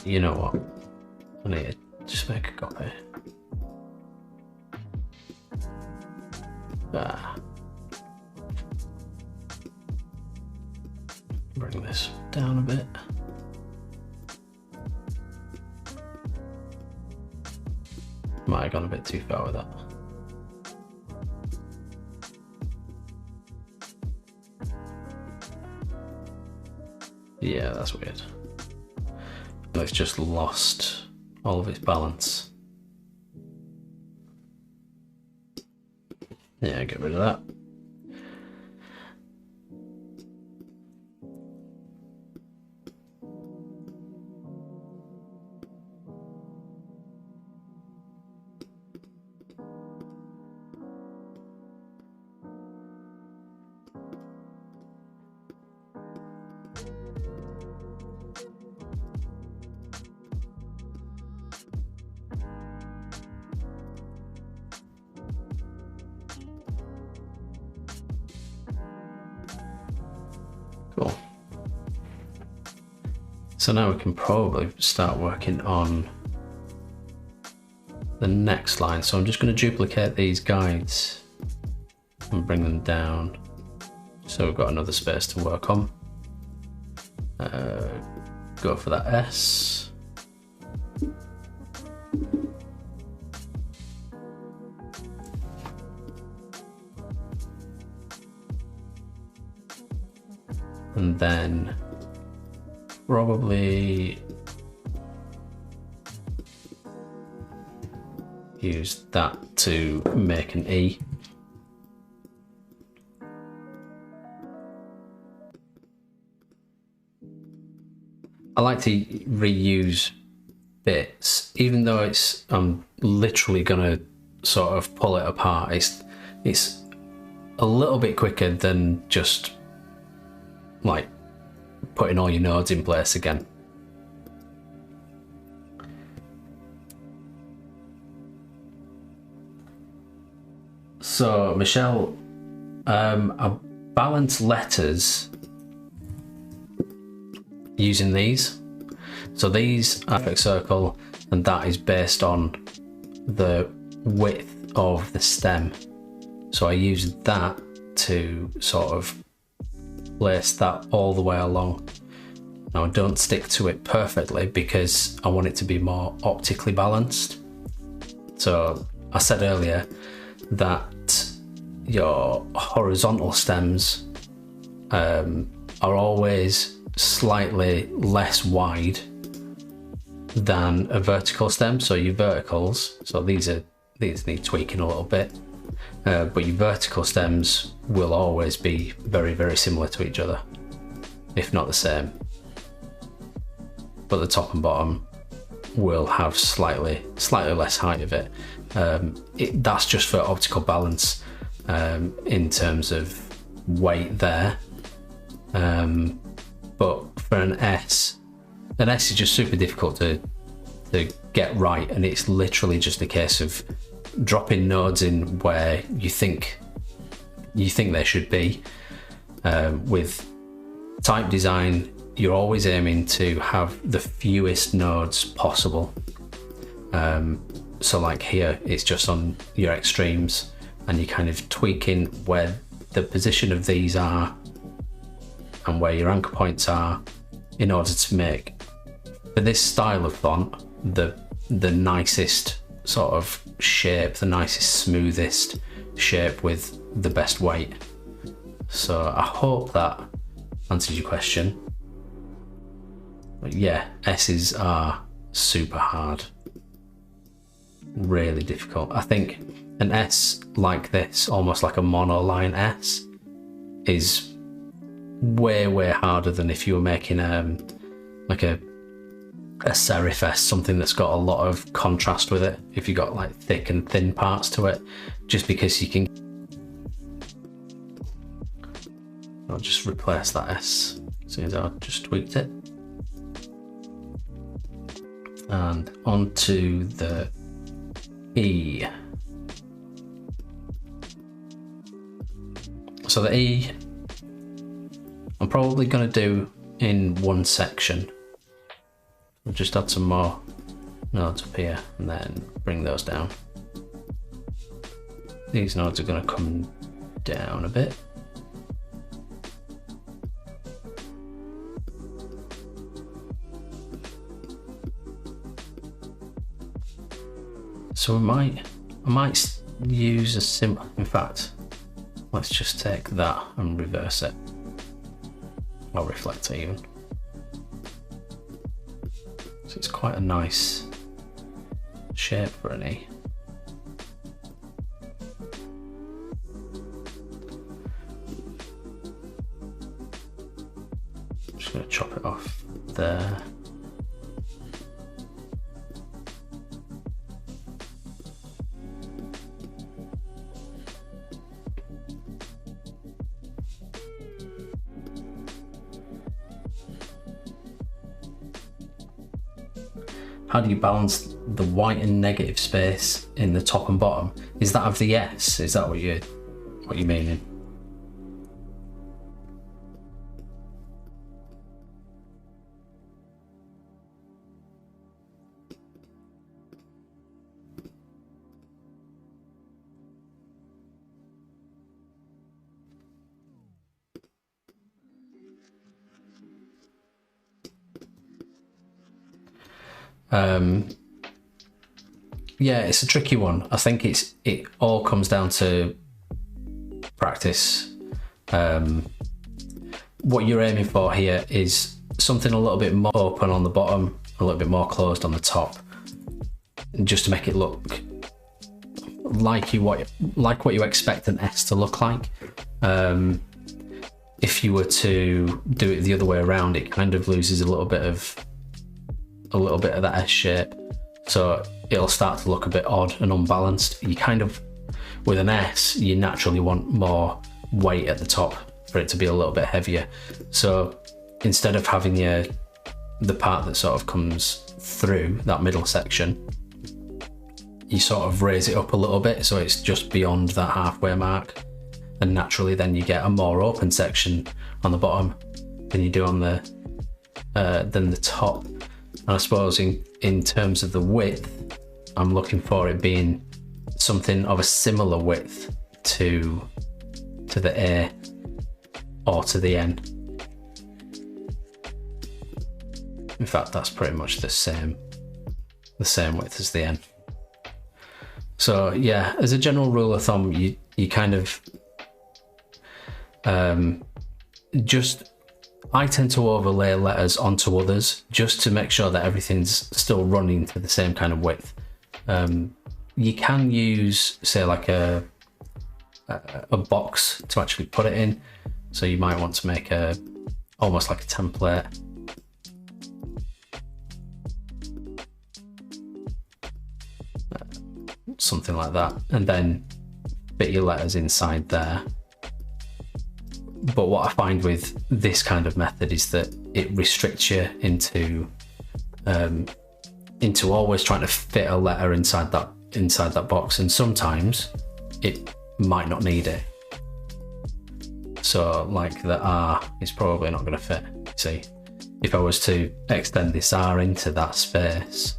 You know what? I need to just make a copy. Bring this down a bit. Might have gone a bit too far with that. Yeah, that's weird. It's just lost all of its balance. Yeah, get rid of that. Cool. So now we can probably start working on the next line. So I'm just going to duplicate these guides and bring them down. So we've got another space to work on. Go for that S. And then probably use that to make an E. I like to reuse bits, even though I'm literally gonna sort of pull it apart. It's a little bit quicker than just like putting all your nodes in place again. So Michelle, I balance letters using these. So these are perfect circle, and that is based on the width of the stem. So I use that to sort of place that all the way along. Now I don't stick to it perfectly because I want it to be more optically balanced. So I said earlier that your horizontal stems are always slightly less wide than a vertical stem. So your verticals, so these need tweaking a little bit, but your vertical stems will always be very, very similar to each other, if not the same. But the top and bottom will have slightly less height of it. That's just for optical balance in terms of weight there. But for an S is just super difficult to get right, and it's literally just a case of dropping nodes in where you think they should be. With type design, you're always aiming to have the fewest nodes possible. So like here, it's just on your extremes, and you're kind of tweaking where the position of these are and where your anchor points are in order to make, for this style of font, the nicest sort of shape, the nicest, smoothest shape with the best weight. So I hope that answers your question. But yeah, S's are super hard, really difficult. I think an S like this, almost like a monoline S, is way harder than if you were making like a serif S, something that's got a lot of contrast with it. If you got like thick and thin parts to it, just because you can. I'll just replace that S, since I just tweaked it. And onto the E. So the E, I'm probably going to do in one section. I'll just add some more nodes up here and then bring those down. These nodes are going to come down a bit. So I might use a simple, in fact, let's just take that and reverse it, or reflect it even. So it's quite a nice shape for an E. I'm just going to chop it off there. How do you balance the white and negative space in the top and bottom? Is that of the S? Is that what you're meaning? Yeah, it's a tricky one. I think it all comes down to practice. What you're aiming for here is something a little bit more open on the bottom, a little bit more closed on the top, just to make it look like what you expect an S to look like. If you were to do it the other way around, it kind of loses a little bit of that S shape, so it'll start to look a bit odd and unbalanced. You kind of, with an S, you naturally want more weight at the top for it to be a little bit heavier. So instead of having the part that sort of comes through that middle section, you sort of raise it up a little bit so it's just beyond that halfway mark, and naturally then you get a more open section on the bottom than you do on the top. And I suppose in terms of the width, I'm looking for it being something of a similar width to the A or to the N. In fact, that's pretty much the same width as the N. So yeah, as a general rule of thumb, you kind of I tend to overlay letters onto others just to make sure that everything's still running to the same kind of width. You can use, say, like a box to actually put it in. So you might want to make almost like a template. Something like that, and then fit your letters inside there. But what I find with this kind of method is that it restricts you into always trying to fit a letter inside that box, and sometimes it might not need it. So like the R is probably not going to fit. See, if I was to extend this R into that space,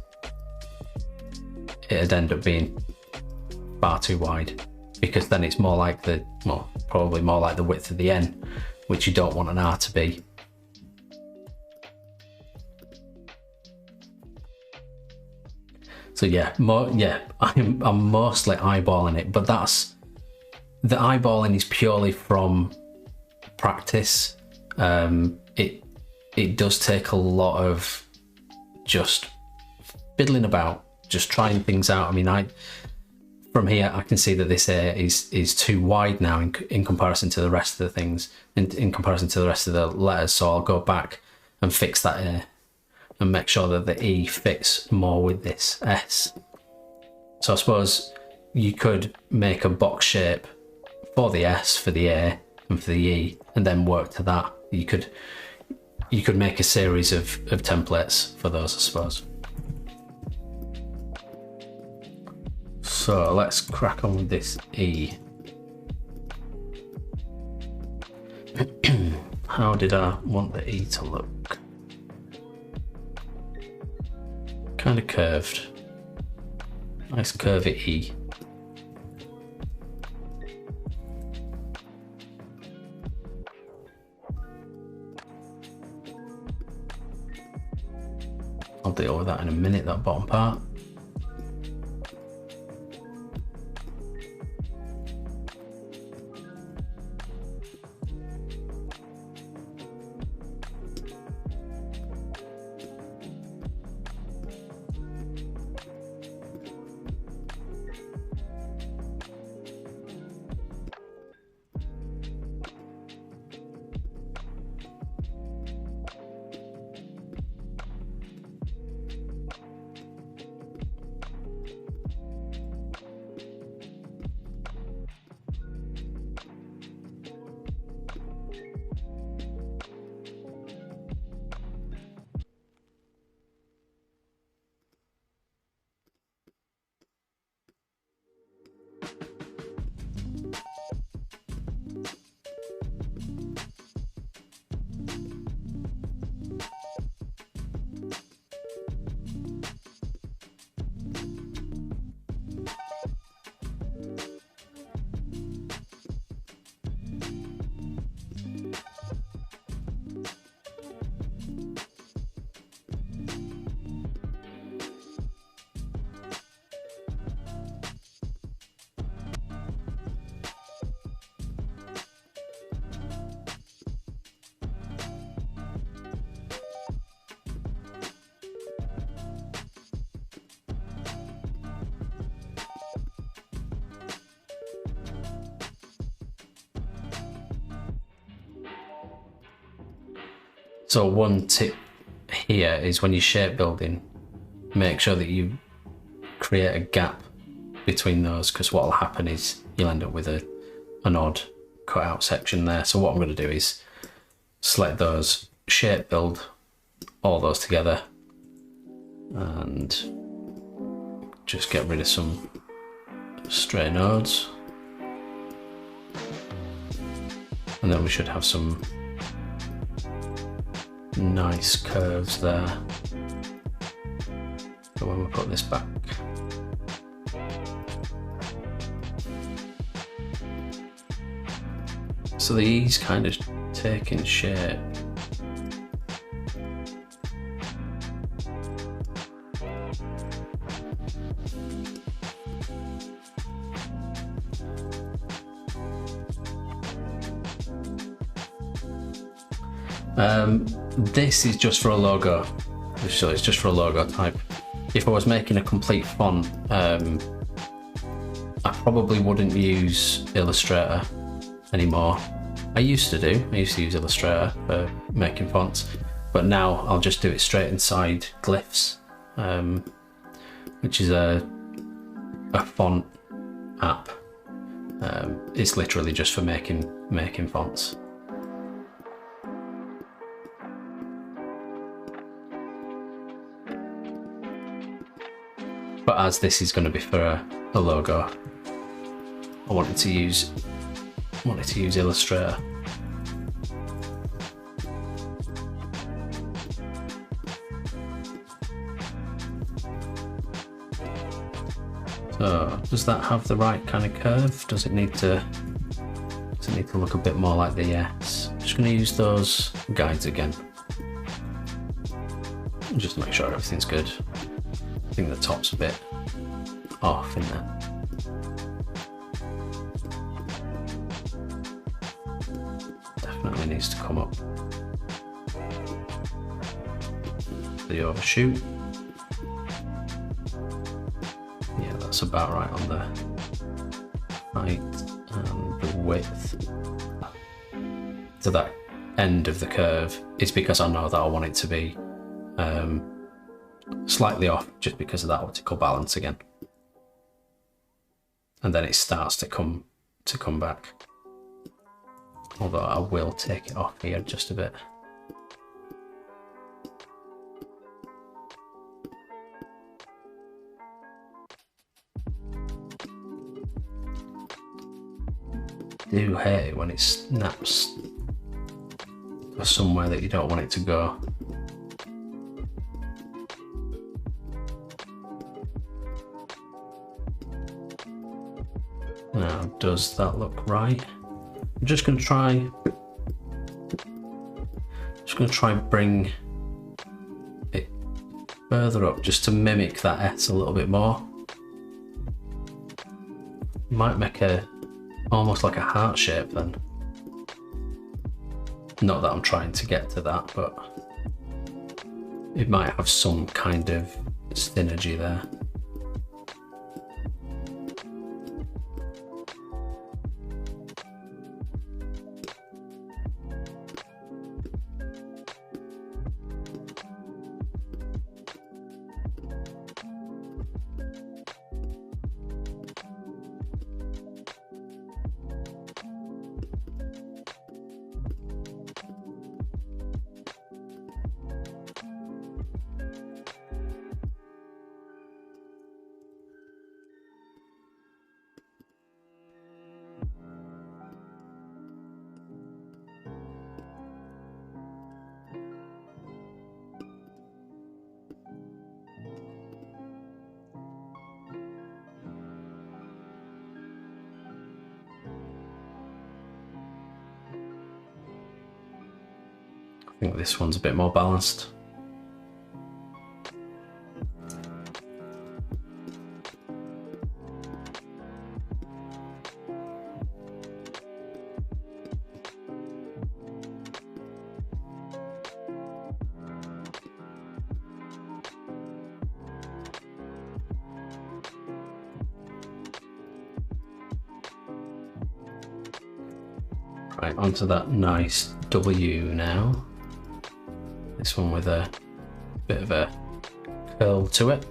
it'd end up being far too wide, because then it's more like probably more like the width of the N, which you don't want an R to be. So yeah, I'm mostly eyeballing it, but the eyeballing is purely from practice. It does take a lot of just fiddling about, just trying things out. I mean, from here I can see that this A is too wide now in comparison to the rest of the things, in comparison to the rest of the letters. So I'll go back and fix that A and make sure that the E fits more with this S. So I suppose you could make a box shape for the S, for the A, and for the E, and then work to that. You could make a series of templates for those, I suppose. So let's crack on with this E. How did I want the E to look? Kind of curved. Nice curvy E. I'll deal with that in a minute, that bottom part. So one tip here is when you're shape building, make sure that you create a gap between those, because what will happen is you'll end up with an odd cut out section there. So what I'm going to do is select those, shape build all those together, and just get rid of some stray nodes, and then we should have some nice curves there. So when we put this back, so the E's kind of taking shape. This is just for a logo, so it's just for a logo type. If I was making a complete font, I probably wouldn't use Illustrator anymore. I used to use Illustrator for making fonts, but now I'll just do it straight inside Glyphs, which is a font app. It's literally just for making fonts. But as this is going to be for a logo, I wanted to use Illustrator. So does that have the right kind of curve? Does it need to look a bit more like the S? I'm just going to use those guides again, just to make sure everything's good. I think the top's a bit off in there. Definitely needs to come up. The overshoot. Yeah, that's about right on the height and the width. To that end of the curve is because I know that I want it to be slightly off, just because of that optical balance again. And then it starts to come back. Although I will take it off here just a bit. I do hate it when it snaps for somewhere that you don't want it to go. Now, does that look right? I'm just going to try and bring it further up just to mimic that S a little bit more. Might make almost like a heart shape then. Not that I'm trying to get to that, but it might have some kind of synergy there. I think this one's a bit more balanced. Right, onto that nice W now. This one with a bit of a curl to it.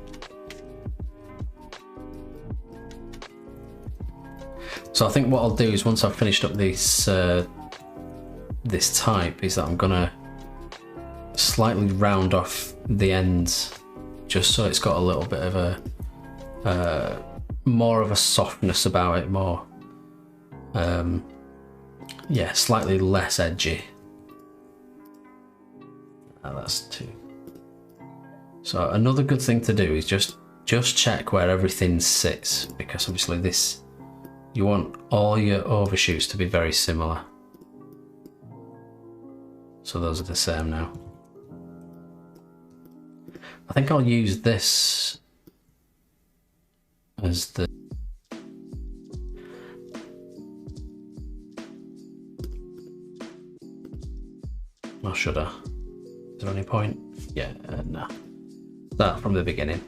So I think what I'll do is, once I've finished up this this type, is that I'm gonna slightly round off the ends, just so it's got a little bit of a more of a softness about it, more yeah, slightly less edgy. That's 2. So another good thing to do is just check where everything sits, because obviously this, you want all your overshoots to be very similar. So those are the same now. I think I'll use this as the Or should I? Is there any point? Yeah, nah. Start from the beginning.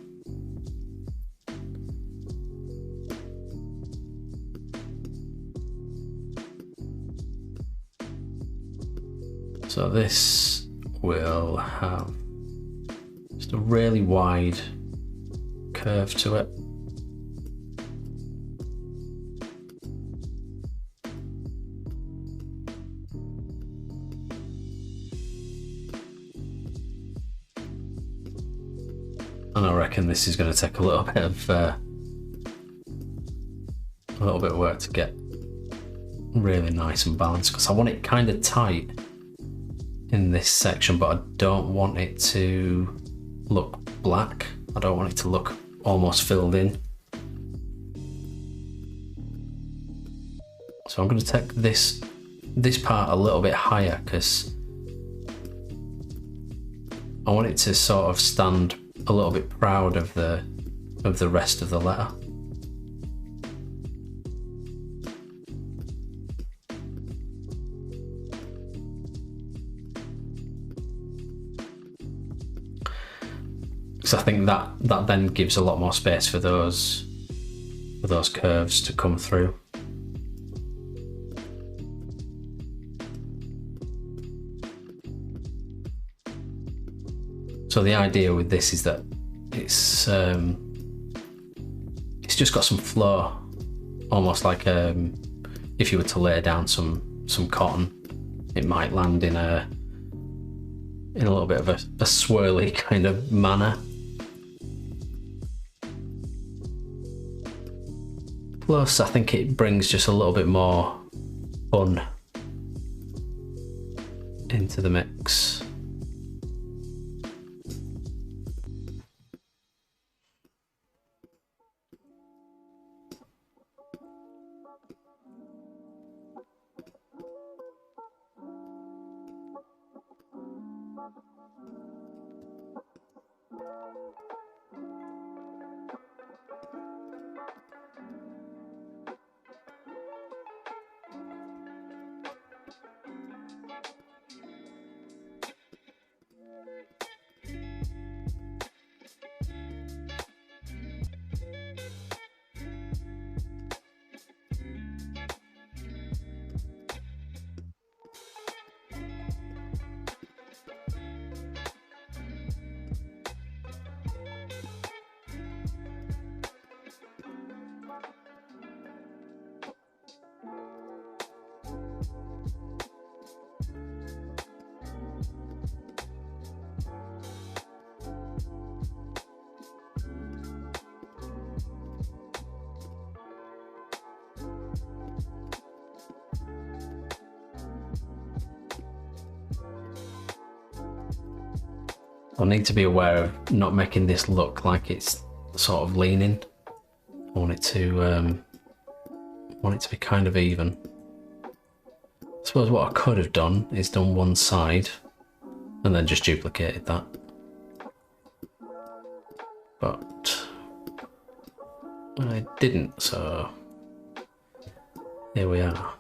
So this will have just a really wide curve to it. And I reckon this is going to take a little bit of work to get really nice and balanced, because I want it kind of tight in this section, but I don't want it to look black. I don't want it to look almost filled in. So I'm going to take this part a little bit higher, because I want it to sort of stand a little bit proud of the rest of the letter. Because I think that then gives a lot more space for those curves to come through. So the idea with this is that it's just got some flow, almost like if you were to lay down some cotton, it might land in a little bit of a swirly kind of manner. Plus, I think it brings just a little bit more fun into the mix. I need to be aware of not making this look like it's sort of leaning. I want it to be kind of even. I suppose what I could have done is done one side and then just duplicated that. But I didn't, so here we are.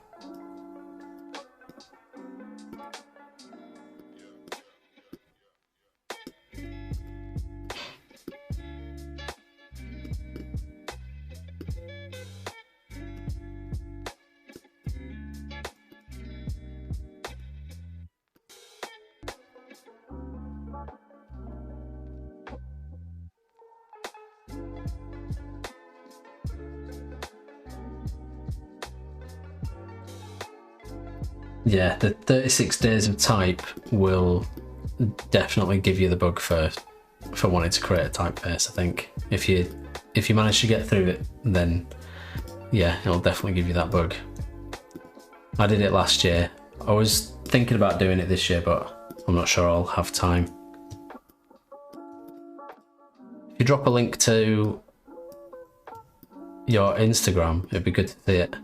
Yeah, the 36 days of type will definitely give you the bug for wanting to create a typeface. I think if you manage to get through it, then yeah, it'll definitely give you that bug. I did it last year. I was thinking about doing it this year, but I'm not sure I'll have time. If you drop a link to your Instagram, it'd be good to see it.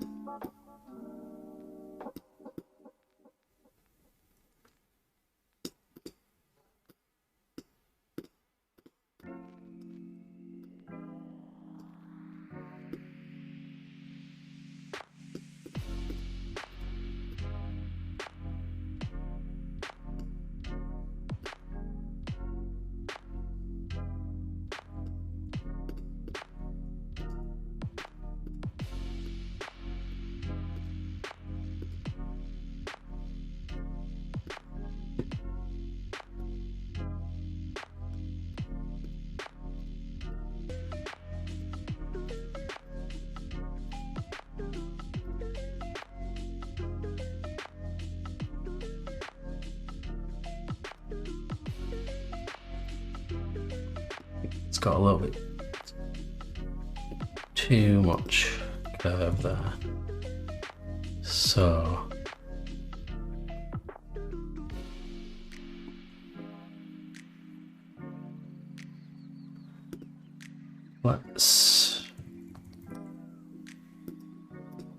got a little bit too much curve there. So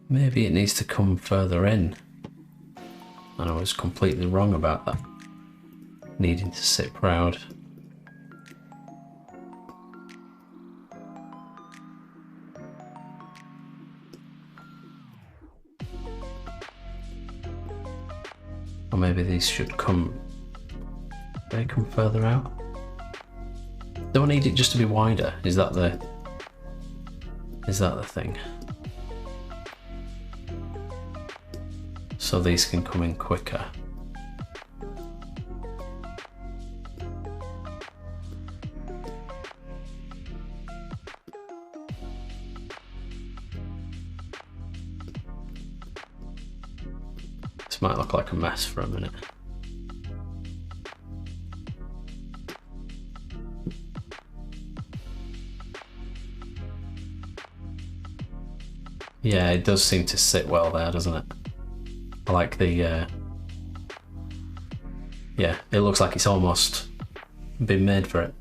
maybe it needs to come further in. And I was completely wrong about that. Needing to sit proud. Or maybe these should come, they come further out. Do I need it just to be wider? Is that the thing? So these can come in quicker. This might look like a mess for a minute. Yeah, it does seem to sit well there, doesn't it? I like the, yeah, it looks like it's almost been made for it.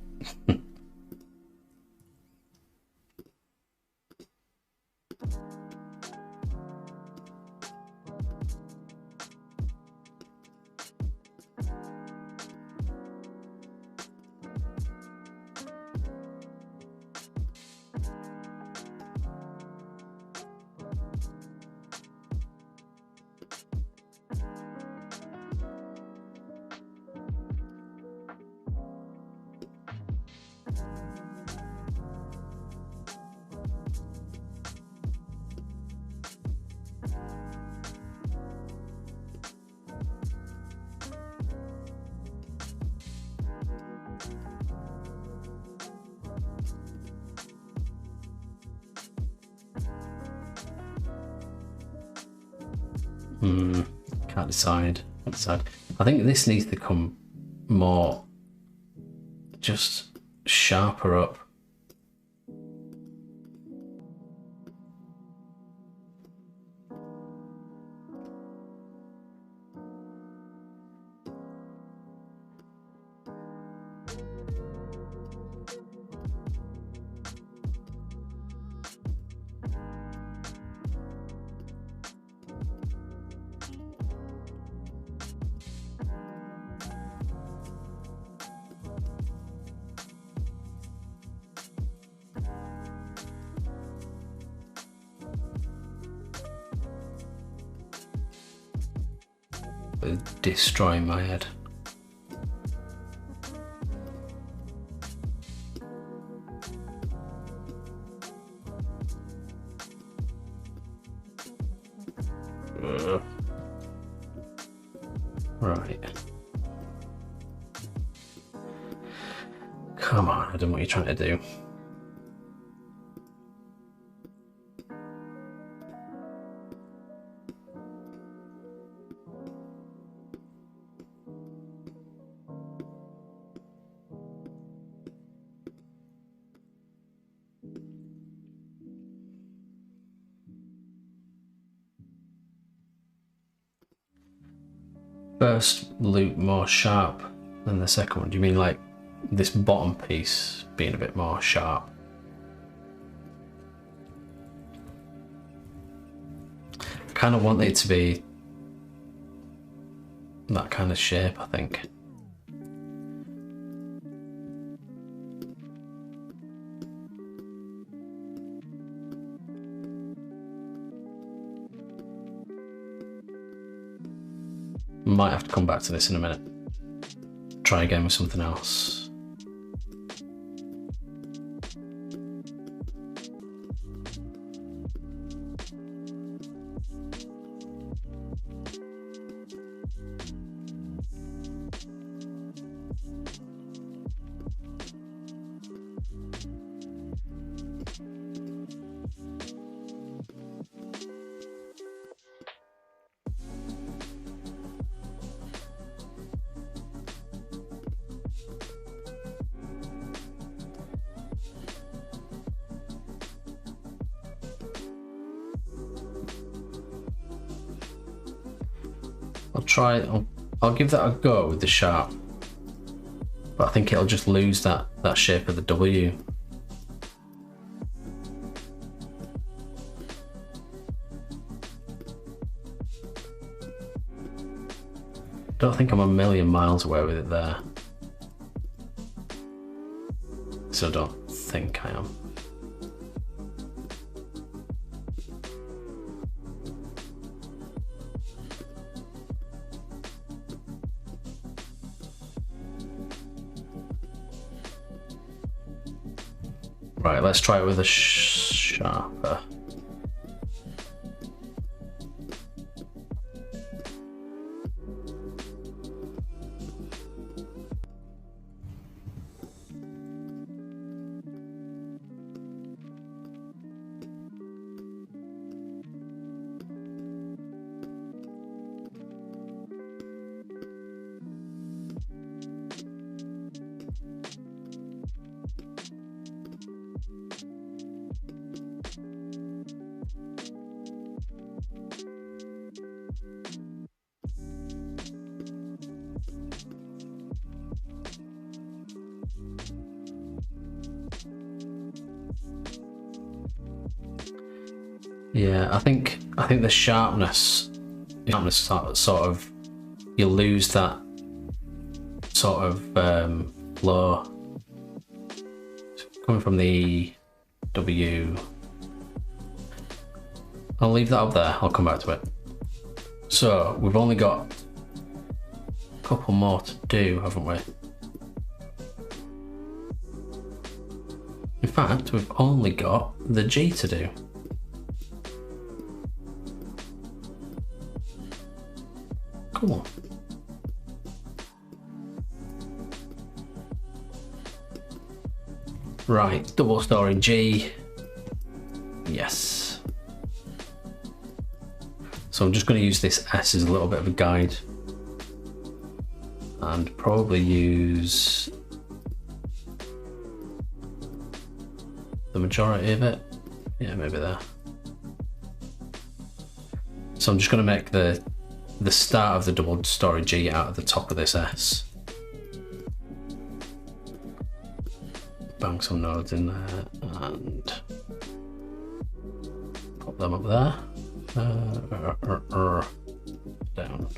Can't decide. I think this needs to come more, just sharper up. Destroying my head. Right. Come on, I don't know what you're trying to do. First loop more sharp than the second one. Do you mean like this bottom piece being a bit more sharp? I kind of want it to be that kind of shape, I think. Might have to come back to this in a minute. Try again with something else. I'll give that a go with the sharp, but I think it'll just lose that shape of the W. Don't think I'm a million miles away with it there. So I don't think I am. Right, let's try it with a sharper. Yeah, I think the sharpness sort of, you lose that sort of flow coming from the W. I'll leave that up there, I'll come back to it. So we've only got a couple more to do, haven't we? In fact, we've only got the G to do. Cool. Right, double story G. Yes. So I'm just going to use this S as a little bit of a guide, and probably use the majority of it. Yeah, maybe there. So I'm just going to make the start of the double story G out of the top of this S. Bang some nodes in there and pop them up there. Down.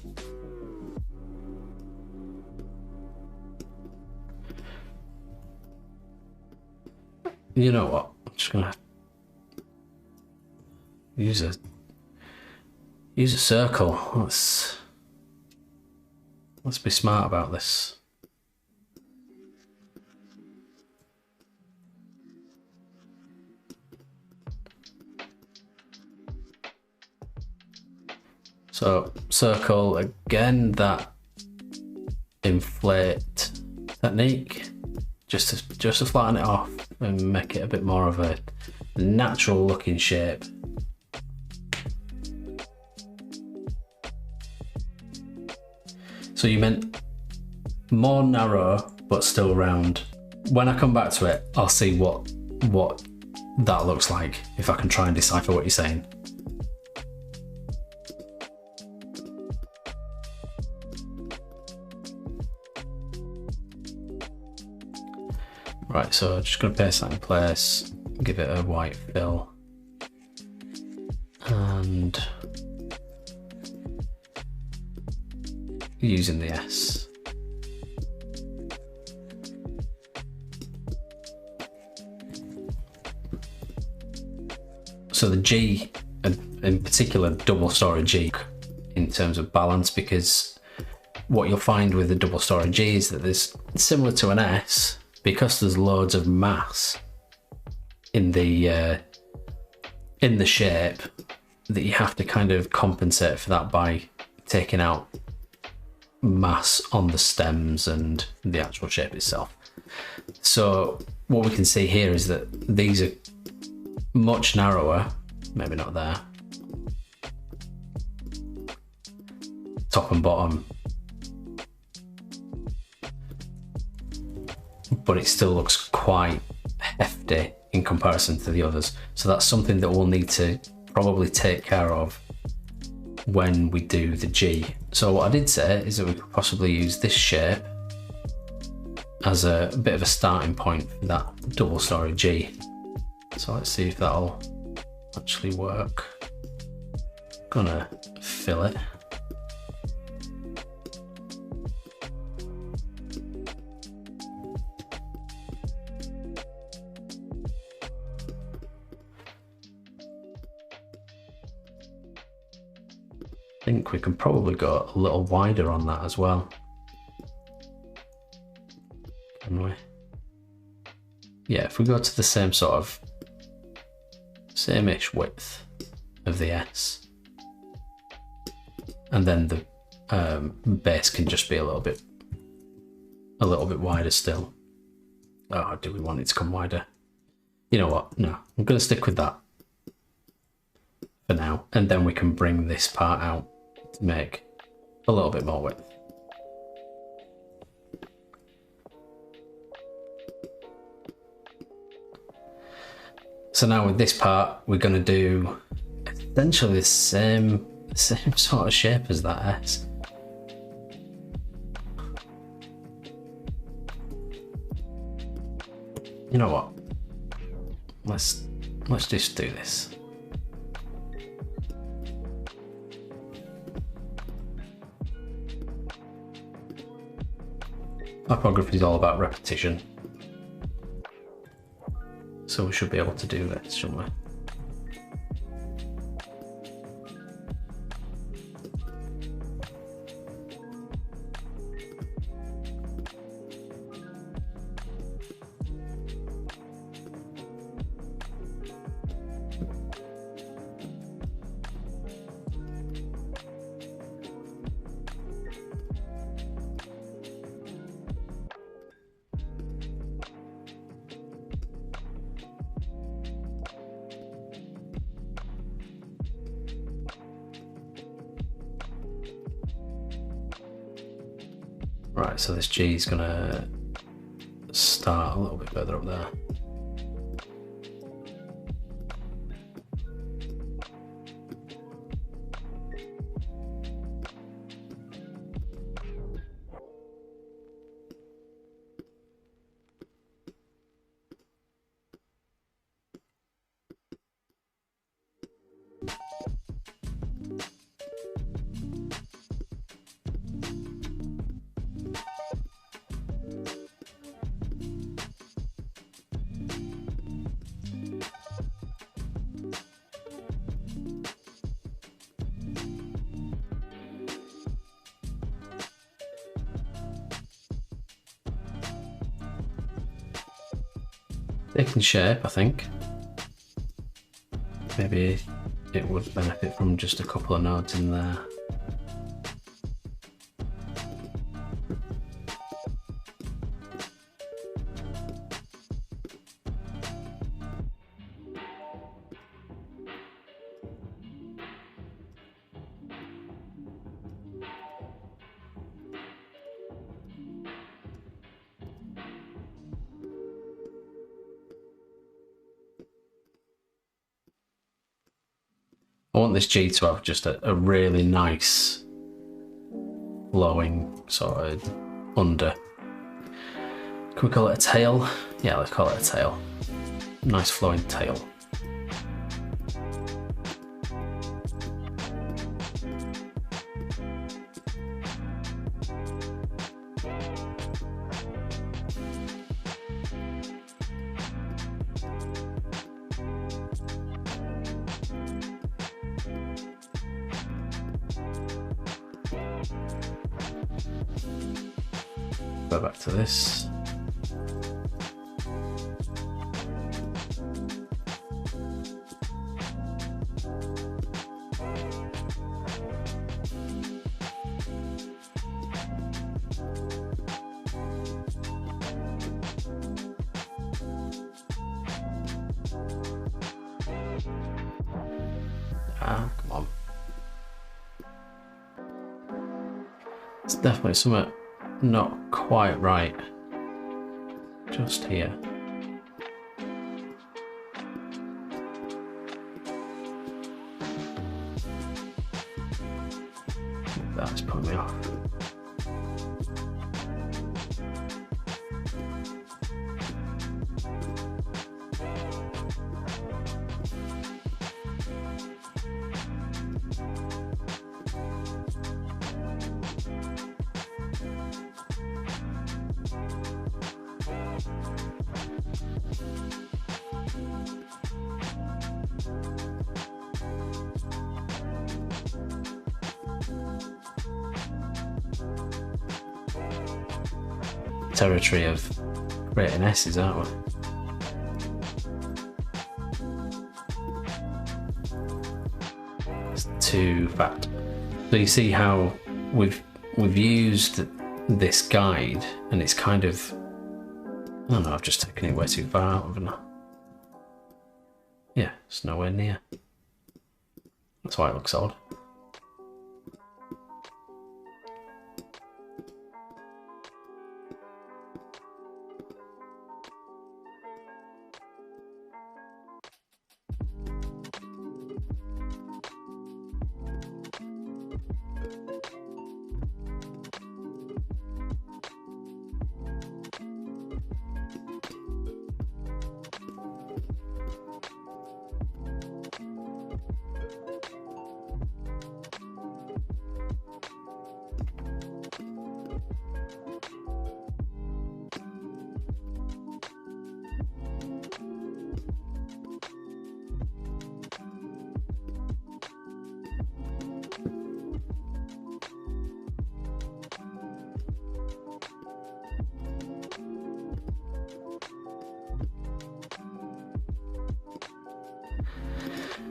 You know what? I'm just gonna use a circle. Let's be smart about this. So circle again, that inflate technique, just to flatten it off and make it a bit more of a natural looking shape. So you meant more narrow but still round. When I come back to it, I'll see what that looks like, if I can try and decipher what you're saying. Right, so I'm just going to paste that in place, give it a white fill, and using the S. So the G, in particular double story G, in terms of balance, because what you'll find with the double story G is that there's, similar to an S, because there's loads of mass in the shape, that you have to kind of compensate for that by taking out mass on the stems and the actual shape itself. So what we can see here is that these are much narrower, maybe not there, top and bottom, but it still looks quite hefty in comparison to the others. So that's something that we'll need to probably take care of when we do the G. So what I did say is that we could possibly use this shape as a bit of a starting point for that double story G. So let's see if that'll actually work. Gonna fill it. I think we can probably go a little wider on that as well. Can we? Yeah, if we go to the same sort of same-ish width of the S, and then the base can just be a little bit wider still. Oh, do we want it to come wider? You know what? No, I'm going to stick with that for now, and then we can bring this part out to make a little bit more width. So now with this part, we're going to do essentially the same sort of shape as that S. You know what? Let's just do this. Typography is all about repetition, so we should be able to do this, shouldn't we? Right, so this G is gonna start a little bit further up there. Taking shape, I think. Maybe it would benefit from just a couple of nodes in there. I want this G to have just a really nice flowing sort of under. Can we call it a tail? Yeah, let's call it a tail. Nice flowing tail. Go back to this. Ah, come on. It's definitely something not quite right just here. Territory of creating S's, aren't we? It's too fat. So you see how we've used this guide, and it's kind of, I don't know, I've just taken it way too far out, haven't I? Yeah, it's nowhere near. That's why it looks odd.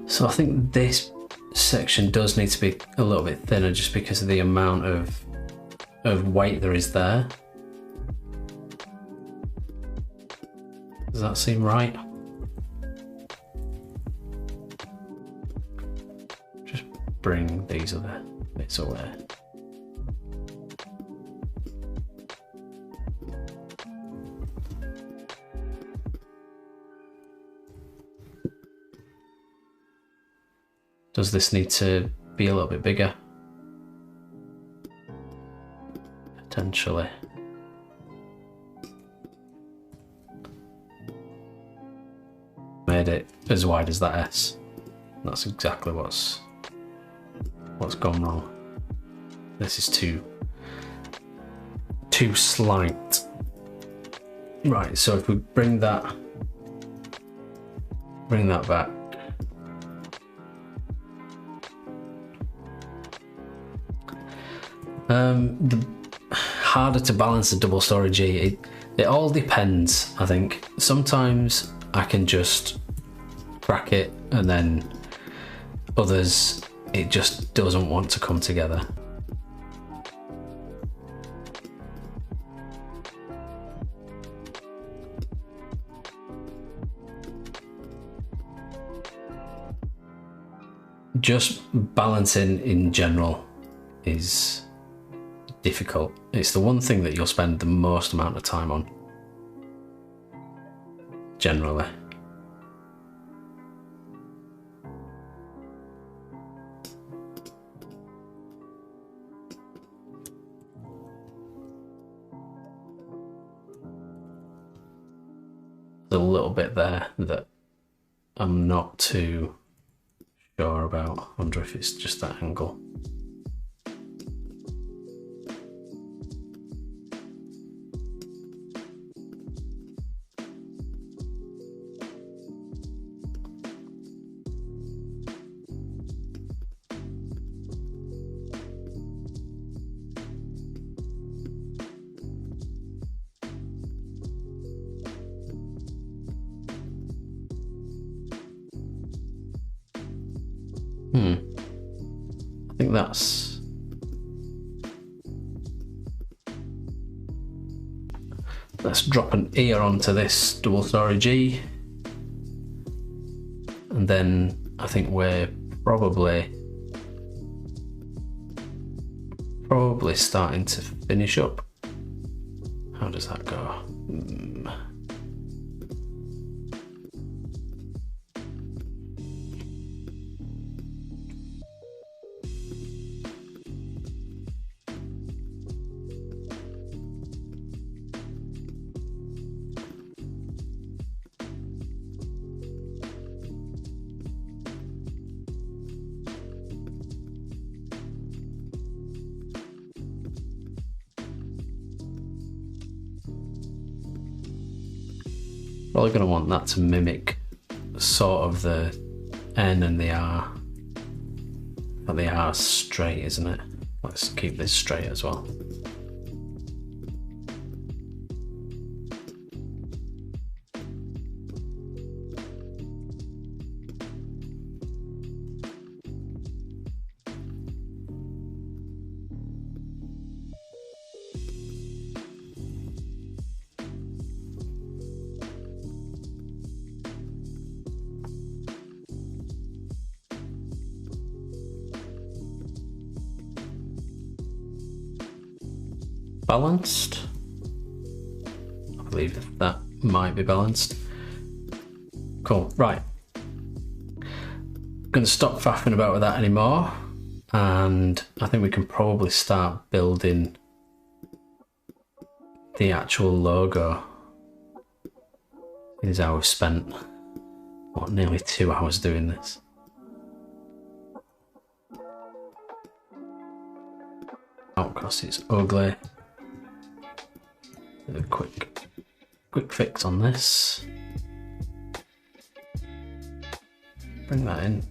So I think this section does need to be a little bit thinner just because of the amount of weight there is there. Does that seem right? Just bring these other bits away. Does this need to be a little bit bigger? Potentially. Made it as wide as that S. That's exactly what's gone wrong. This is too slight. Right, so if we bring that back. The harder to balance the double story G. It all depends, I think. Sometimes I can just crack it, and then others it just doesn't want to come together. Just balancing in general is difficult. It's the one thing that you'll spend the most amount of time on, generally. There's a little bit there that I'm not too sure about. I wonder if it's just that angle. I think that's... Let's drop an ear onto this double story G. And then I think we're probably starting to finish up. How does that go? Probably going to want that to mimic sort of the N and the R. But the R's straight, isn't it? Let's keep this straight as well. Balanced. I believe that might be balanced. Cool, right. Gonna stop faffing about with that anymore, and I think we can probably start building the actual logo. Is how we've spent, what, nearly 2 hours doing this. Out because it's ugly. A quick fix on this. Bring that in.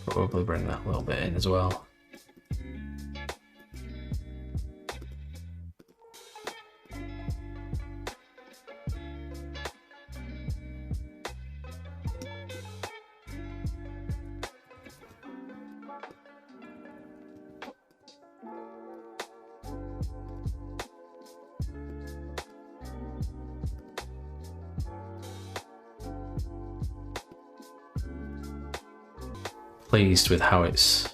Probably bring that a little bit in as well. Pleased with how it's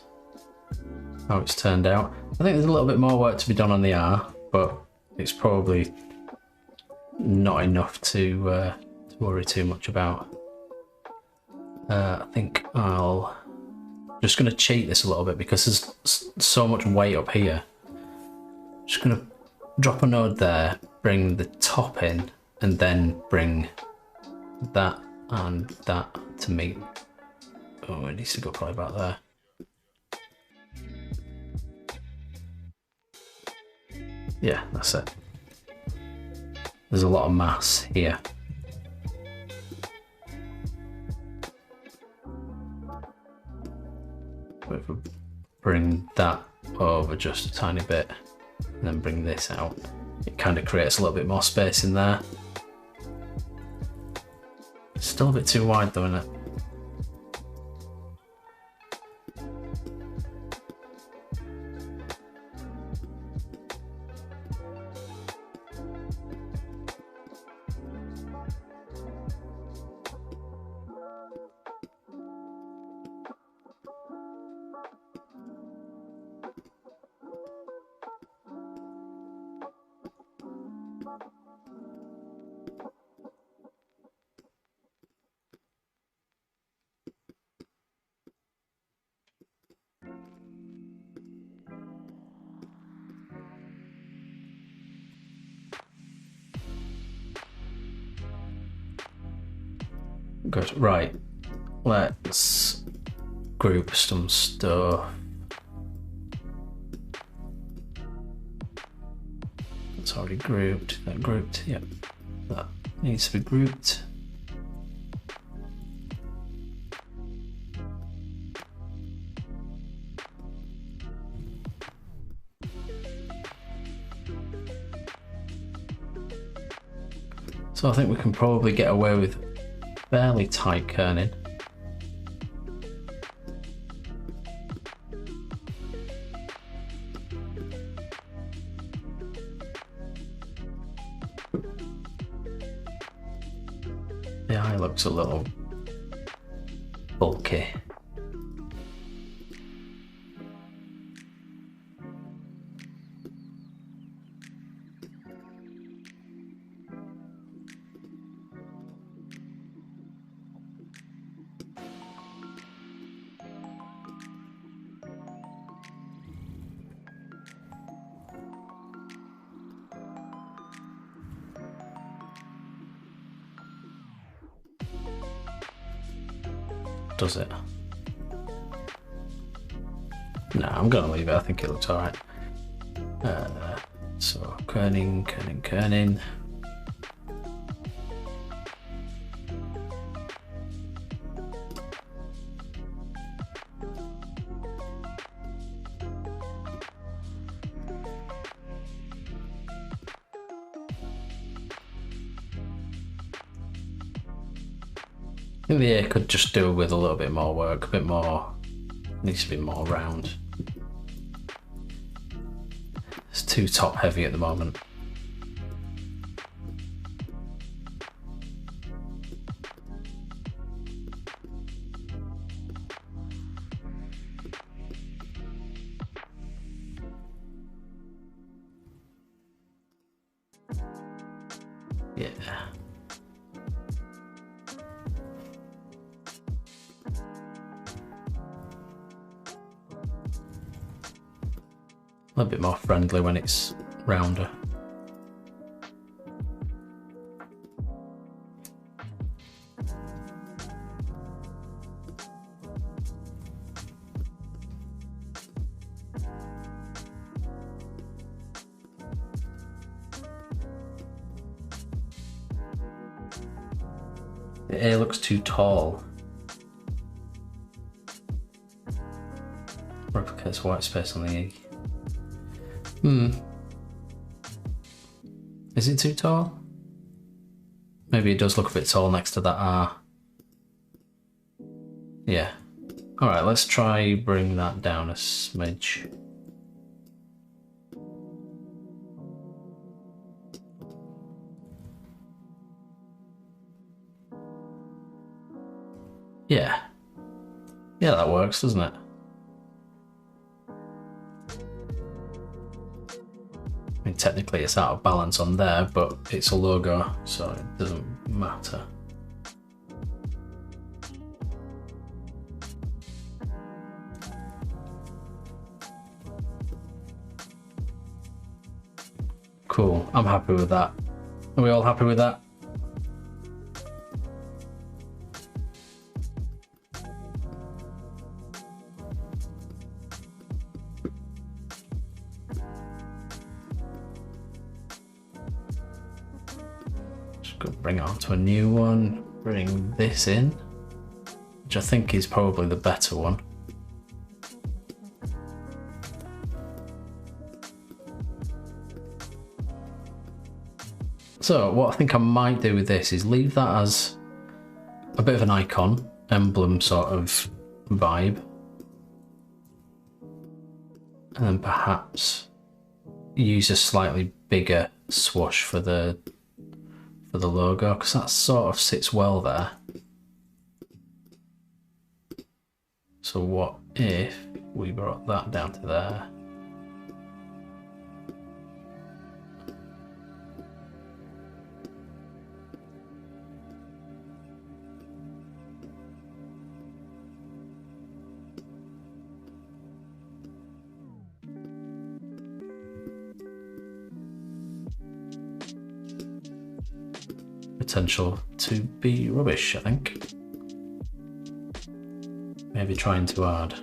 turned out. I think there's a little bit more work to be done on the R, but it's probably not enough to worry too much about. I think I'll just going to cheat this a little bit because there's so much weight up here. Just going to drop a node there, bring the top in, and then bring that and that to meet. Oh, it needs to go probably about there. Yeah, that's it. There's a lot of mass here. But if we bring that over just a tiny bit and then bring this out, it kind of creates a little bit more space in there. It's still a bit too wide though, isn't it? Good, right, let's group some stuff. It's already grouped, that grouped, yep, that needs to be grouped. So I think we can probably get away with fairly tight kerning. The eye looks a little bulky. Does it? No, I'm gonna leave it. I think it looks alright. So kerning. think the ear could just do with a little bit more work, a bit more, needs to be more round. It's too top heavy at the moment. Yeah. A little bit more friendly when it's rounder. The ear looks too tall. Replicates white space on the E. Is it too tall? Maybe it does look a bit tall next to that R. Yeah. Alright, let's try bring that down a smidge. Yeah. Yeah, that works, doesn't it? I mean, technically it's out of balance on there, but it's a logo, so it doesn't matter. Cool, I'm happy with that. Are we all happy with that? Bring it onto a new one, bring this in, which I think is probably the better one. So what I think I might do with this is leave that as a bit of an icon, emblem sort of vibe, and then perhaps use a slightly bigger swoosh for the logo, because that sort of sits well there. So what if we brought that down to there? Potential to be rubbish, I think. Maybe trying too hard.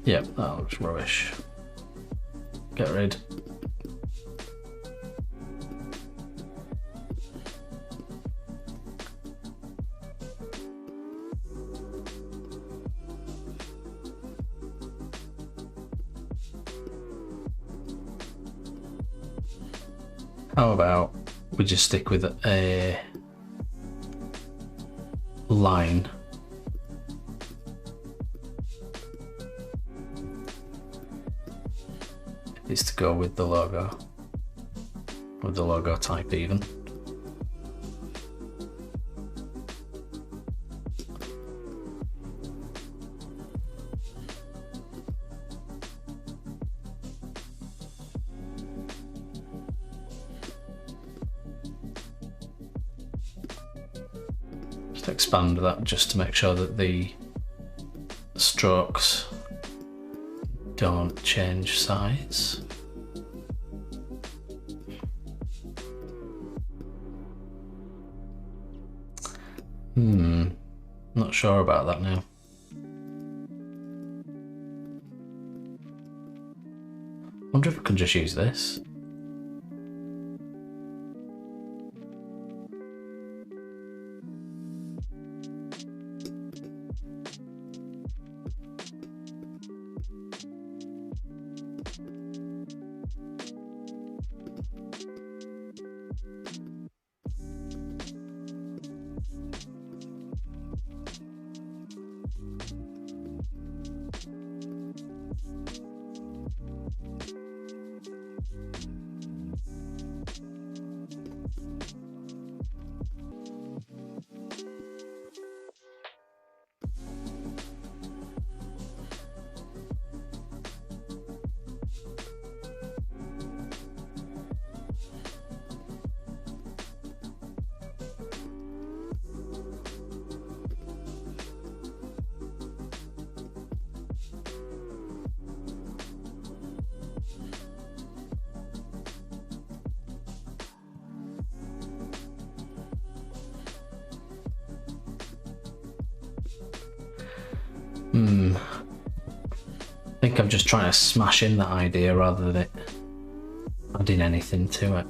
Yep, that looks rubbish. Get rid. How about we just stick with a line? Is to go with the logo type even. Just expand that just to make sure that the strokes don't change size. Not sure about that now. can just use this. I think I'm just trying to smash in that idea rather than it adding anything to it.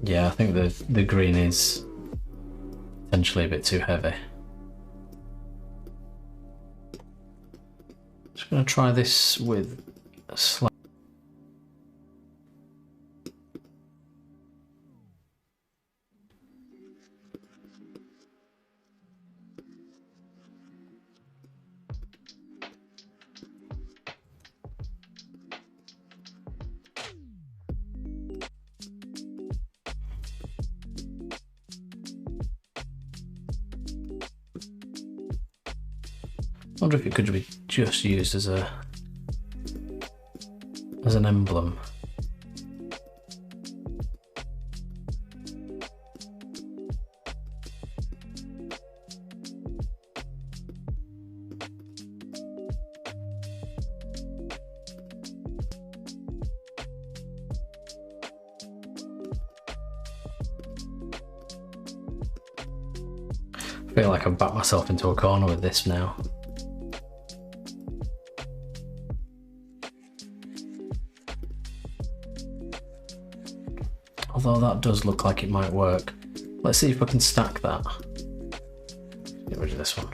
Yeah, I think the green is potentially a bit too heavy. Just going to try this with a slight. I wonder if it could be just used as an emblem. I feel like I've backed myself into a corner with this now. Although that does look like it might work. Let's see if we can stack that. Get rid of this one.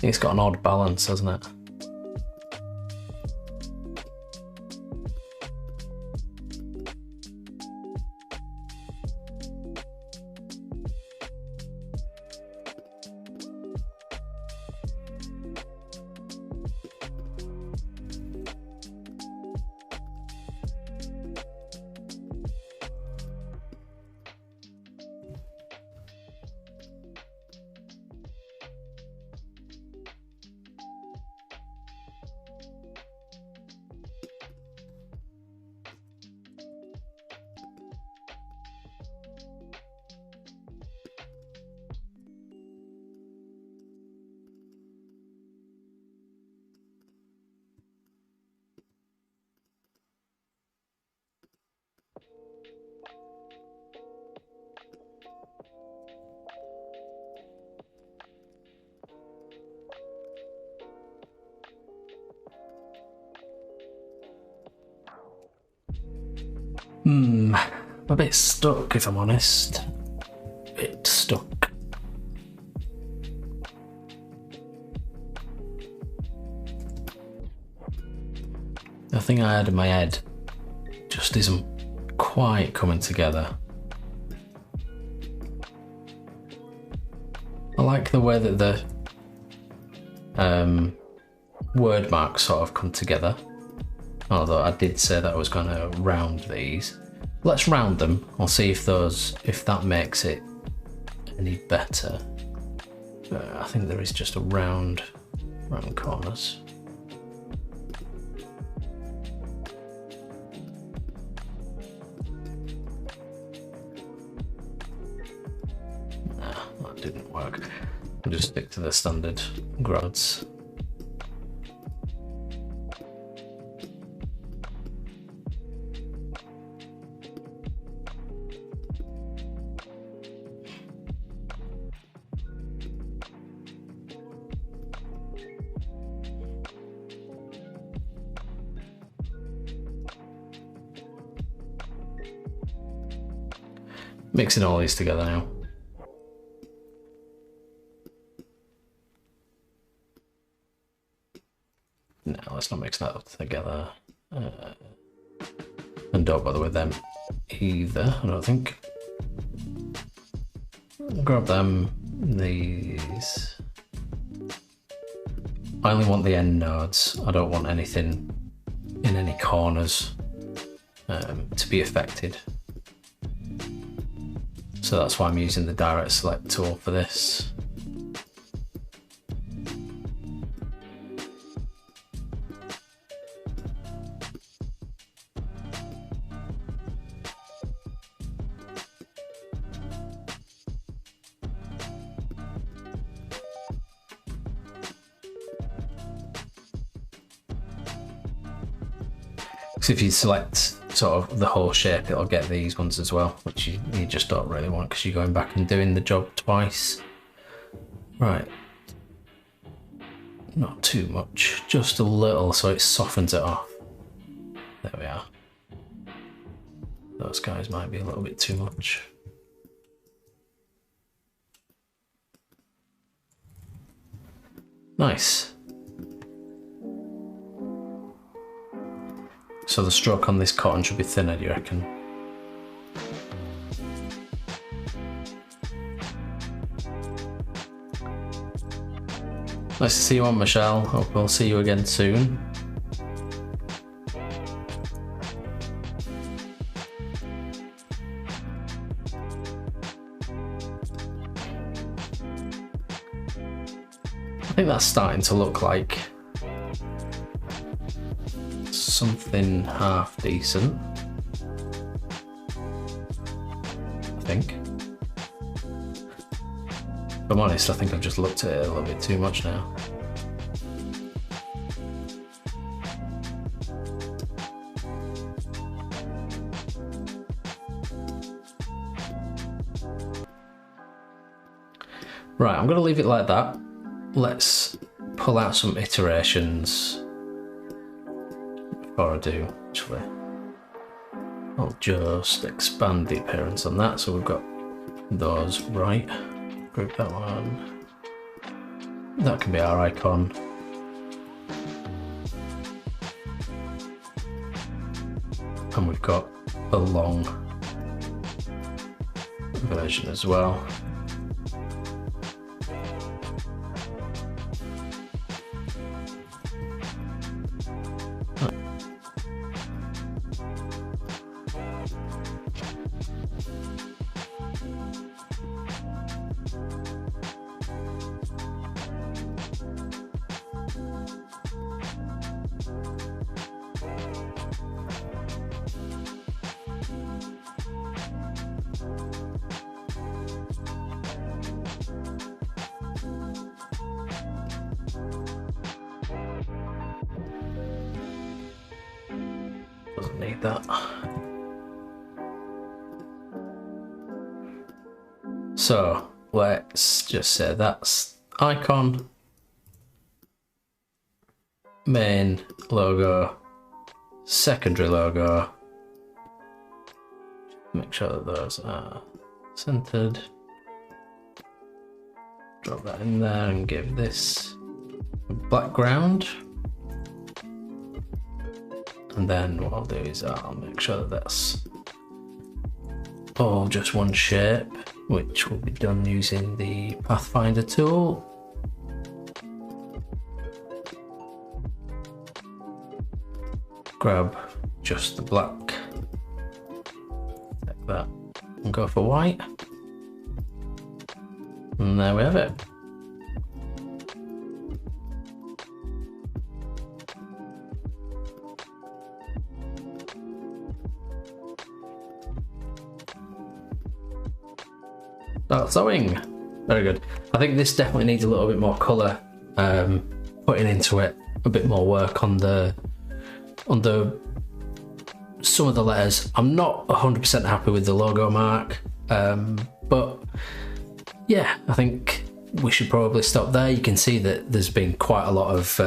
It's got an odd balance, hasn't it? I'm a bit stuck, if I'm honest. A bit stuck. The thing I had in my head just isn't quite coming together. I like the way that the word marks sort of come together. Although I did say that I was going to round these. Let's round them. I'll see if that makes it any better. I think there is just a round corners. Nah, that didn't work. I'll just stick to the standard grads. Mixing all these together now. No, let's not mix that up together. And don't bother with them either, I don't think. Grab them, these. I only want the end nodes. I don't want anything in any corners to be affected. So that's why I'm using the direct select tool for this. So if you select sort of the whole shape, it'll get these ones as well, which you just don't really want because you're going back and doing the job twice. Right. Not too much, just a little so it softens it off. There we are. Those guys might be a little bit too much. Nice. So the stroke on this cotton should be thinner, do you reckon? Nice to see you on, Michelle. Hope we'll see you again soon. I think that's starting to look like something half decent, I think. If I'm honest, I think I've just looked at it a little bit too much now. Right, I'm going to leave it like that. Let's pull out some iterations. Before I do, actually, I'll just expand the appearance on that so we've got those right. Group that one. That can be our icon. And we've got a long version as well. Doesn't need that. So let's just say that's icon, main logo, secondary logo, Make sure that those are centered. Drop that in there and give this a background. And then what I'll do is I'll make sure that that's all just one shape, which will be done using the Pathfinder tool. Grab just the black, take that and go for white. And there we have it. Start sewing. Very good. I think this definitely needs a little bit more colour putting into it, a bit more work on the some of the letters. I'm not 100% happy with the logo mark, but yeah, I think we should probably stop there. You can see that there's been quite a lot of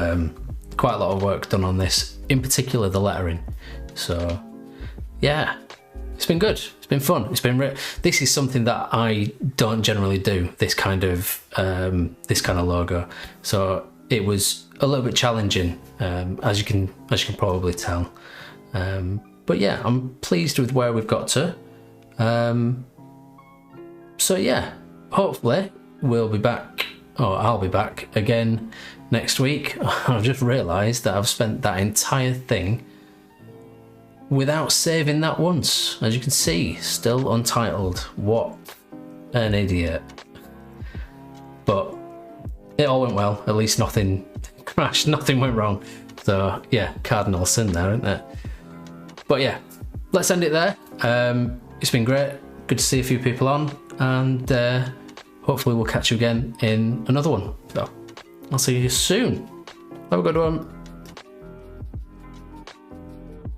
work done on this, in particular the lettering. So yeah, it's been good. It's been fun. It's been this is something that I don't generally do. This kind of logo. So it was a little bit challenging, as you can probably tell. But yeah, I'm pleased with where we've got to. So yeah, hopefully we'll be back, or I'll be back again next week. I've just realised that I've spent that entire thing without saving that once. As you can see, still untitled. What an idiot. But it all went well. At least nothing crashed, nothing went wrong. So yeah, cardinal sin there, isn't it? But yeah, let's end it there. It's been great. Good to see a few people on, and hopefully we'll catch you again in another one. So I'll see you soon. Have a good one.